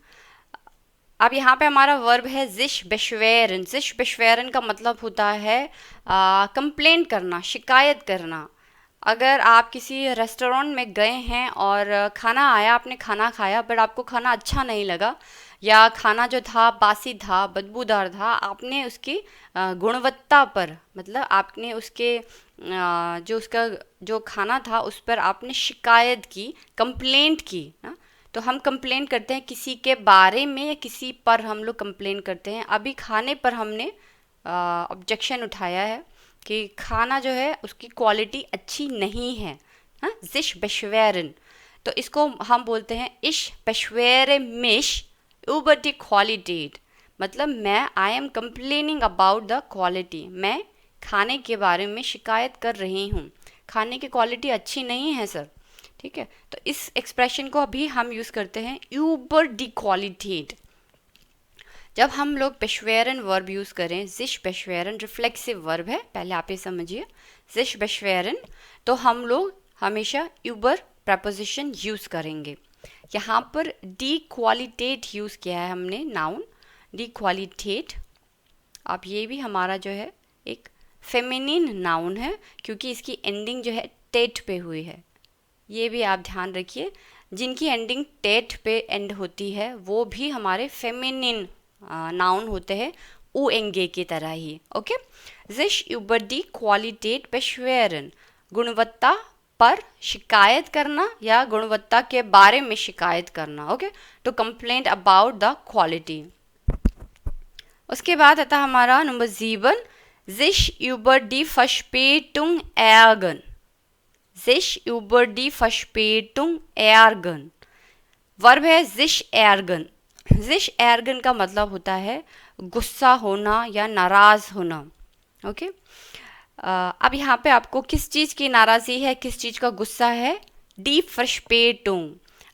अब यहाँ पे हमारा वर्ब है sich beschweren। sich beschweren का मतलब होता है कंप्लेंट करना, शिकायत करना। अगर आप किसी रेस्टोरेंट में गए हैं और खाना आया, आपने खाना खाया बट आपको खाना अच्छा नहीं लगा, या खाना जो था बासी था, बदबूदार था, आपने उसकी गुणवत्ता पर, मतलब आपने उसके जो उसका जो खाना था उस पर आपने शिकायत की, कंप्लेंट की ना। तो हम कंप्लेंट करते हैं किसी के बारे में या किसी पर हम लोग कंप्लेंट करते हैं। अभी खाने पर हमने ऑब्जेक्शन उठाया है कि खाना जो है उसकी क्वालिटी अच्छी नहीं है, हाँ, sich beschweren। तो इसको हम बोलते हैं ich beschwere mich über die Qualität, मतलब मैं I am complaining about the quality, मैं खाने के बारे में शिकायत कर रही हूँ, खाने की क्वालिटी अच्छी नहीं है सर, ठीक है। तो इस एक्सप्रेशन को अभी हम यूज़ करते हैं über die Qualität। जब हम लोग beschweren वर्ब यूज़ करें, sich beschweren रिफ्लेक्सिव वर्ब है, पहले आप ये समझिए, sich beschweren, तो हम लोग हमेशा über प्रपोजिशन यूज़ करेंगे। यहाँ पर डी क्वालिटेट यूज़ किया है हमने, नाउन डी क्वालिटेट। अब ये भी हमारा जो है एक फेमिनिन नाउन है क्योंकि इसकी एंडिंग जो है टेट पे हुई है। ये भी आप ध्यान रखिए, जिनकी एंडिंग टेट पे एंड होती है वो भी हमारे फेमिनिन नाउन होते हैं, ऊ एंगे की तरह ही। Okay, sich über die Qualität beschweren, गुणवत्ता पर शिकायत करना या गुणवत्ता के बारे में शिकायत करना। Okay, to complaint about the quality. उसके बाद आता है हमारा number 7, sich über die Verspätung ärgern, sich über die Verspätung ärgern। Verb है sich ärgern। sich ärgern का मतलब होता है गुस्सा होना या नाराज होना। ओके, अब यहाँ पे आपको किस चीज़ की नाराज़ी है, किस चीज़ का गुस्सा है? die Verspätung।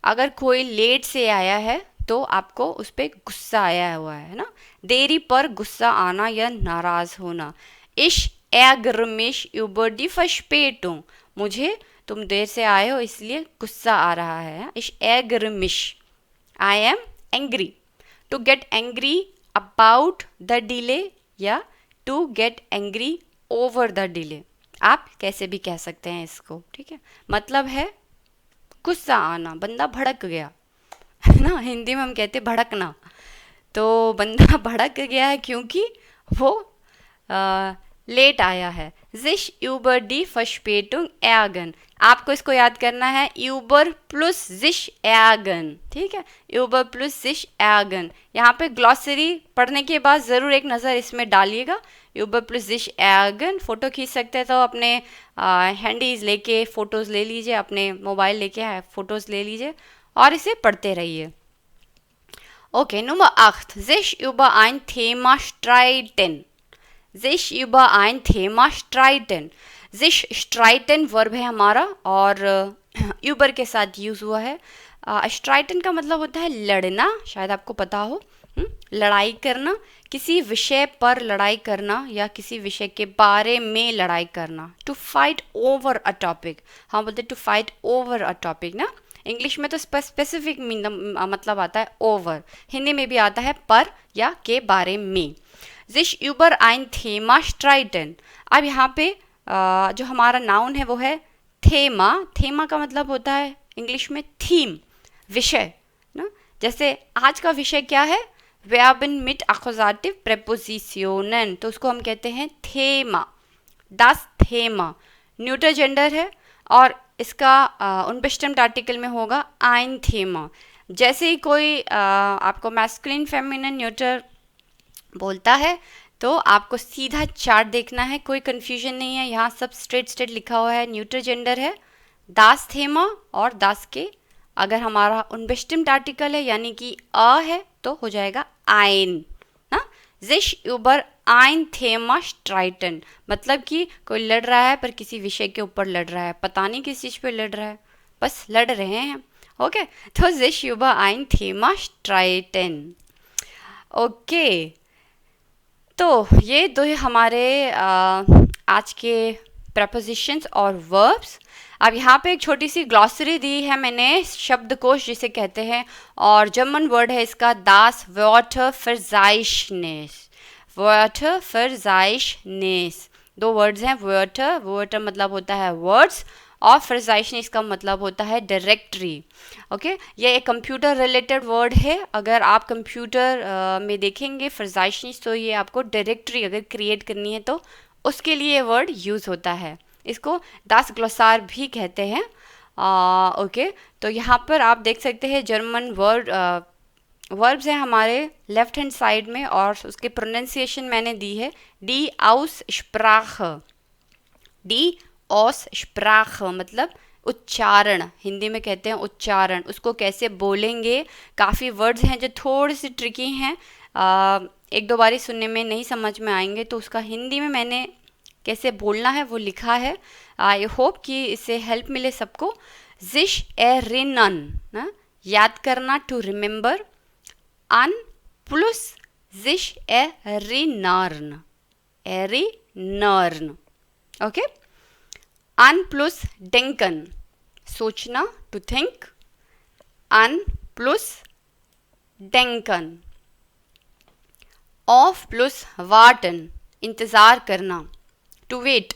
अगर कोई लेट से आया है तो आपको उस पर गुस्सा आया हुआ है ना, देरी पर गुस्सा आना या नाराज़ होना। ich ärgere mich über die Verspätung, मुझे तुम देर से आए हो इसलिए गुस्सा आ रहा है। ich ärgere mich, I am angry। to get angry about the delay या to get angry over the delay, आप कैसे भी कह सकते हैं इसको, ठीक है। मतलब है गुस्सा आना, बंदा भड़क गया है ना, हिंदी में हम कहते भड़कना। तो बंदा भड़क गया है क्योंकि वो लेट आया है। sich über die Verspätung ärgern। आपको इसको याद करना है, यूबर प्लस sich ärgern, ठीक है, यूबर प्लस sich ärgern। यहाँ पे ग्लॉसरी पढ़ने के बाद ज़रूर एक नज़र इसमें डालिएगा। Uber plus sich ärgern, photo खींच सकते हैं तो अपने हैंडीज लेके फ़ोटोज़ ले लीजिए, अपने मोबाइल लेके फ़ोटोज़ ले लीजिए और इसे पढ़ते रहिए। Okay, Nummer 8. Sich über ein Thema streiten। sich über ein Thema streiten। sich streiten verb है हमारा और über के साथ यूज़ हुआ है। streiten का मतलब होता है लड़ना, शायद आपको पता हो, लड़ाई करना, किसी विषय पर लड़ाई करना या किसी विषय के बारे में लड़ाई करना। To fight over a topic, हम बोलते to fight over a topic ना। इंग्लिश में तो स्पेसिफिक मतलब आता है ओवर, हिंदी में भी आता है पर या के बारे में। sich über ein Thema streiten। अब यहाँ पे जो हमारा नाउन है वो है थेमा। थेमा का मतलब होता है इंग्लिश में थीम, विषय ना। जैसे आज का विषय क्या है, Verben mit Akkusativ Präpositionen, तो उसको हम कहते हैं थेमा। das Thema न्यूटर जेंडर है और इसका unbestimmt आर्टिकल में होगा ein Thema। जैसे ही कोई आपको मैस्कुलिन फेमिनिन न्यूटर बोलता है तो आपको सीधा चार्ट देखना है, कोई कंफ्यूजन नहीं है, यहाँ सब स्ट्रेट लिखा हुआ है। न्यूटर जेंडर है das Thema और das के अगर हमारा unbestimmt आर्टिकल है यानी कि अ है तो हो जाएगा ein ना। sich über ein Thema streiten मतलब कि कोई लड़ रहा है पर किसी विषय के ऊपर लड़ रहा है, पता नहीं किस चीज़ पे लड़ रहा है, बस लड़ रहे हैं। ओके, तो sich über ein Thema streiten। Okay, तो ये दो हमारे आज के प्रपोजिशंस और वर्ब्स। अब यहाँ पे एक छोटी सी ग्लॉसरी दी है मैंने, शब्दकोश जिसे कहते हैं, और जर्मन वर्ड है इसका das Wörterverzeichnis। Wörterverzeichnis दो वर्ड्स हैं। Wörter मतलब होता है वर्ड्स और Verzeichnis का मतलब होता है डायरेक्टरी। ओके, ये एक कंप्यूटर रिलेटेड वर्ड है। अगर आप कंप्यूटर में देखेंगे Verzeichnis तो ये आपको डायरेक्टरी अगर क्रिएट करनी है तो उसके लिए वर्ड यूज़ होता है। इसको das ग्लोसार भी कहते हैं। ओके, तो यहाँ पर आप देख सकते हैं जर्मन वर्ब्स हैं हमारे लेफ्ट हैंड साइड में और उसके प्रोनाउंसिएशन मैंने दी है die Aussprache। die Aussprache मतलब उच्चारण, हिंदी में कहते हैं उच्चारण। उसको कैसे बोलेंगे, काफ़ी वर्ड्स हैं जो थोड़े से ट्रिकी हैं, एक दो बारी सुनने में नहीं समझ में आएंगे, तो उसका हिंदी में मैंने कैसे बोलना है वो लिखा है। आई होप कि इससे हेल्प मिले सबको। sich erinnern ना, याद करना, to remember. an plus sich erinnern, erinnern। Okay, an plus denken सोचना, to think. an plus denken। auf plus warten इंतज़ार करना, to wait.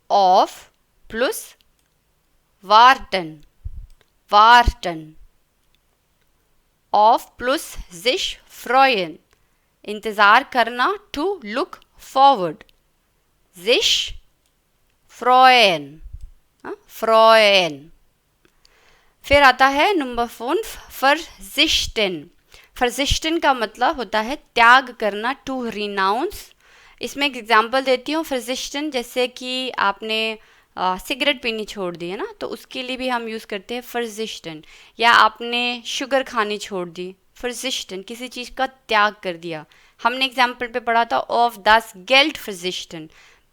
auf plus warten, warten। auf plus sich freuen इंतज़ार करना, to look forward. sich freuen, freuen। फिर आता है number 5 verzichten। verzichten का मतलब होता है त्याग करना, टू रिनाउंस। इसमें एक एग्जांपल देती हूँ verzichten, जैसे कि आपने सिगरेट पीनी छोड़ दी है ना, तो उसके लिए भी हम यूज़ करते हैं verzichten। या आपने शुगर खानी छोड़ दी, verzichten, किसी चीज़ का त्याग कर दिया। हमने एग्जांपल पे पढ़ा था of das Geld verzichten,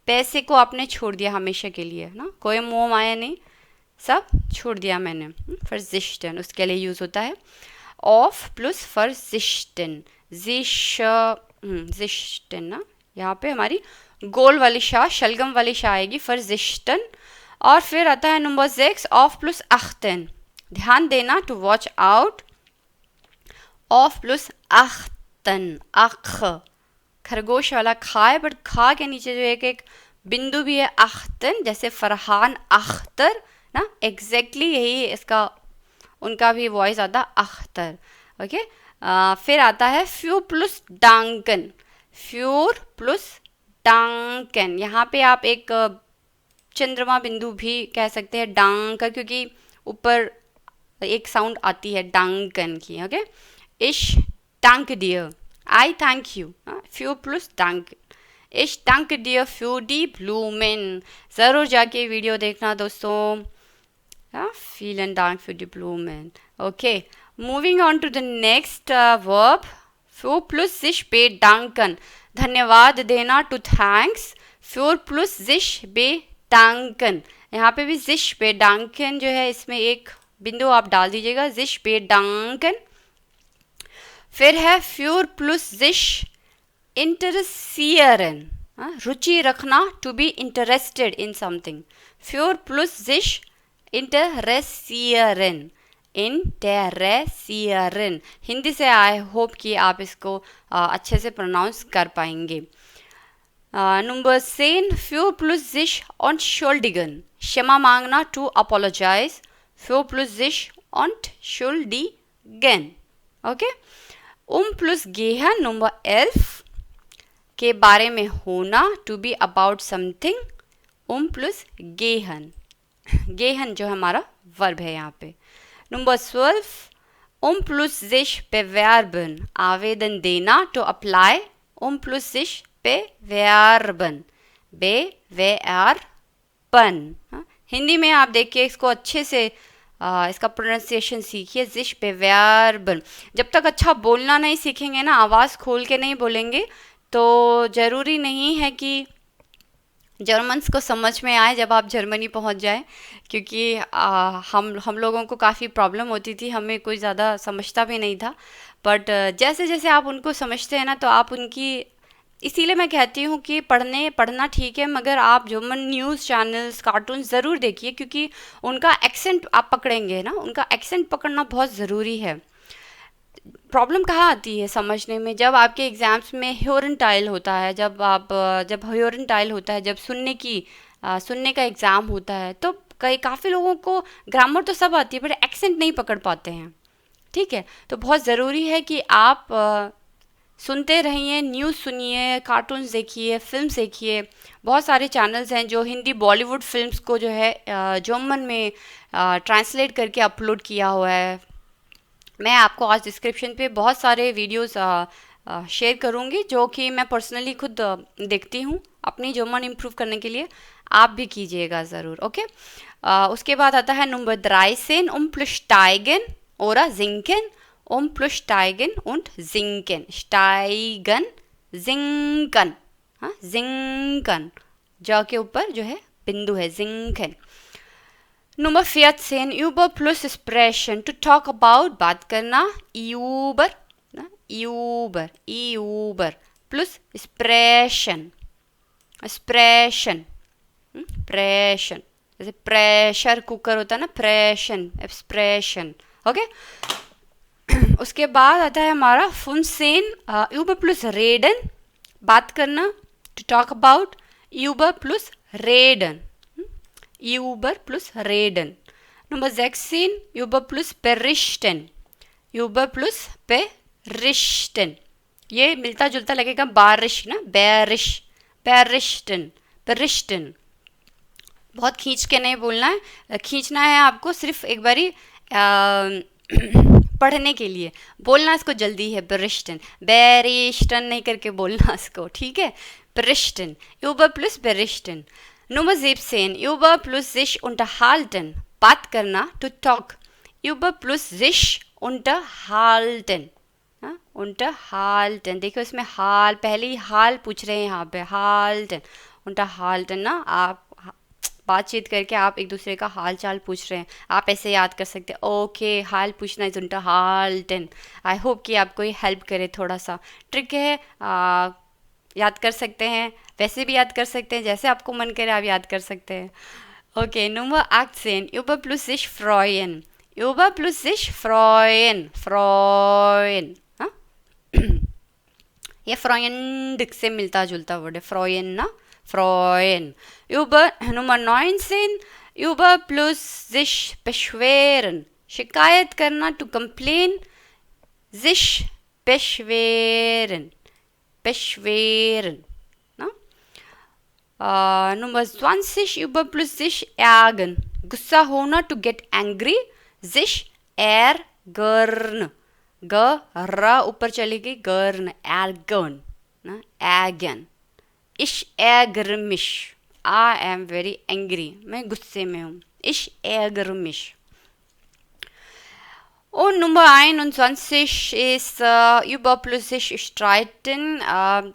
पैसे को आपने छोड़ दिया हमेशा के लिए ना, कोई मोह माया नहीं, सब छोड़ दिया मैंने। verzichten उसके लिए यूज़ होता है। of प्लस verzichten, zichten ना, यहाँ पे हमारी गोल वाली शाह, शलगम वाली शाह आएगी verzichten। और फिर आता है नंबर 6 of प्लस achten, ध्यान देना, to watch out. of plus achten, अख, खरगोश वाला खा है बट खा के नीचे जो एक बिंदु भी है, achten, जैसे फरहान अख्तर ना, एग्जैक्टली यही इसका उनका भी वॉइस आता अख्तर। ओके, फिर आता है फ्यू प्लस डांकन, फ्यूर प्लस डांकन, यहाँ पे आप एक चंद्रमा बिंदु भी कह सकते हैं डांक, क्योंकि ऊपर एक साउंड आती है डांकन की. ओके, इश डांक डियर, आई थैंक यू, फ्यू प्लस डांक. इश डांक डियर फ्यू डी ब्लूमेन. ज़रूर जाके वीडियो देखना दोस्तों. Vielen Dank für die Blumen. Okay, moving on to the next verb. Für plus sich bedanken. धन्यवाद देना, to thanks. Für plus sich bedanken. यहाँ पे भी sich bedanken जो है, इसमें एक बिंदु आप डाल दीजिएगा, sich bedanken. फिर है für plus sich interessieren. रुचि रखना, to be interested in something. Für plus sich interessieren. interessieren. Hindi से आई होप कि आप इसको अच्छे से प्रोनाउंस कर पाएंगे. Number 10 für plus sich entschuldigen. क्षमा मांगना, to apologize. für plus sich entschuldigen. Okay, plus gehen. Number 11 के बारे में होना, to be about something. plus gehen. गेहन जो हमारा वर्ब है यहाँ पे. Number 12 plus sich bewerben. आवेदन देना, to apply. plus sich bewerben. bewerben. Hindi में आप देखिए, इसको अच्छे से इसका प्रोनाउंसिएशन सीखिए, sich bewerben. जब तक अच्छा बोलना नहीं सीखेंगे ना, आवाज़ खोल के नहीं बोलेंगे, तो ज़रूरी नहीं है कि जर्मन्स को समझ में आए जब आप जर्मनी पहुंच जाए, क्योंकि हम लोगों को काफ़ी प्रॉब्लम होती थी, हमें कोई ज़्यादा समझता भी नहीं था. बट जैसे जैसे आप उनको समझते हैं ना, तो आप उनकी, इसीलिए मैं कहती हूँ कि पढ़ना ठीक है, मगर आप जर्मन न्यूज़ चैनल्स, कार्टून ज़रूर देखिए, क्योंकि उनका एक्सेंट आप पकड़ेंगे ना, उनका एक्सेंट पकड़ना बहुत ज़रूरी है. प्रॉब्लम कहाँ आती है समझने में, जब आपके एग्ज़ाम्स में ह्योरेंटाइल होता है, जब ह्योरेंटाइल होता है, जब सुनने का एग्ज़ाम होता है, तो काफ़ी लोगों को ग्रामर तो सब आती है, बट एक्सेंट नहीं पकड़ पाते हैं. ठीक है, तो बहुत ज़रूरी है कि आप सुनते रहिए, न्यूज़ सुनिए, कार्टून्स देखिए, फिल्म्स देखिए. बहुत सारे चैनल्स हैं जो हिंदी बॉलीवुड फिल्म्स को जो है जर्मन में ट्रांसलेट करके अपलोड किया हुआ है. मैं आपको आज डिस्क्रिप्शन पे बहुत सारे वीडियोस शेयर करूँगी, जो कि मैं पर्सनली खुद देखती हूँ अपनी जर्मन इम्प्रूव करने के लिए. आप भी कीजिएगा ज़रूर. ओके, उसके बाद आता है number 13 plus steigen oder sinken. plus steigen und sinken. steigen, sinken. sinken, ज के ऊपर जो है बिंदु है, sinken. Number 14 über plus expression, to talk about, बात करना, über plus expression. जैसे प्रेशर कुकर होता है ना, expression. ओके, उसके बाद आता है हमारा 15 über plus reden, बात करना, to talk about. über plus reden. über plus reden. Nummer 16 über plus berichten. über plus berichten. ये मिलता जुलता लगेगा, बारिश ना, berichten. बहुत खींच के नहीं बोलना है, खींचना है आपको सिर्फ एक बारी पढ़ने के लिए. बोलना इसको जल्दी है, berichten नहीं करके बोलना इसको. ठीक है, berichten. über plus berichten. Nummer 17 über plus sich unterhalten, बात करना, to talk. über plus sich unterhalten. unterhalten, देखो इसमें हाल, पहले ही हाल पूछ रहे हैं यहाँ पे, halten. unterhalten ना, आप बातचीत करके आप एक दूसरे का हाल चाल पूछ रहे हैं, आप ऐसे याद कर सकते हैं. ओके, हाल पूछना इज unterhalten. आई होप कि आपको ये हेल्प करे, थोड़ा सा ट्रिक है, याद कर सकते हैं, वैसे भी याद कर सकते हैं, जैसे आपको मन करे आप याद कर सकते हैं. Okay, Nummer 18 über plus sich freuen. über plus sich freuen. ये फ्रॉयन से मिलता जुलता वर्ड है, फ्रॉयन ना, फ्रॉयन. über Nummer 19 über plus sich beschweren, शिकायत करना, to complain. sich beschweren. ना. Nummer 20 über sich ärgern. गुस्सा होना to get angry. sich ärgern. र ऊपर चलेगी गर्न ärgern ना ärgern. Ich ärgere mich. I am very angry. मैं गुस्से में हूँ. Ich ärgere mich. Und Nummer 21 ist überflüssig streiten.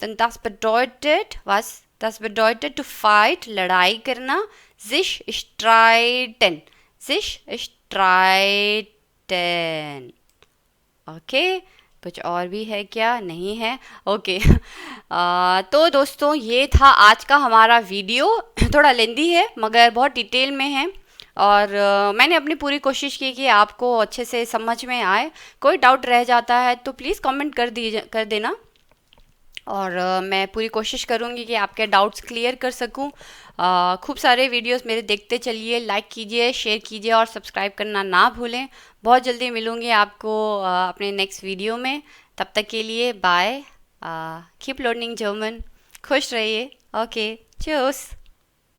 Denn das bedeutet, was? Das bedeutet to fight, लड़ाई करना. Sich streiten. Sich streiten. Okay? कुछ और भी है क्या? नहीं है. ओके तो दोस्तों ये था आज का हमारा वीडियो. थोड़ा लेंदी है मगर बहुत डिटेल में है और मैंने अपनी पूरी कोशिश की कि आपको अच्छे से समझ में आए. कोई डाउट रह जाता है तो प्लीज़ कमेंट कर देना और मैं पूरी कोशिश करूँगी कि आपके डाउट्स क्लियर कर सकूँ. खूब सारे वीडियोस मेरे देखते चलिए, लाइक कीजिए, शेयर कीजिए और सब्सक्राइब करना ना भूलें. बहुत जल्दी मिलूँगी आपको अपने नेक्स्ट वीडियो में. तब तक के लिए बाय. Keep learning German. खुश रहिए. ओके, चूस.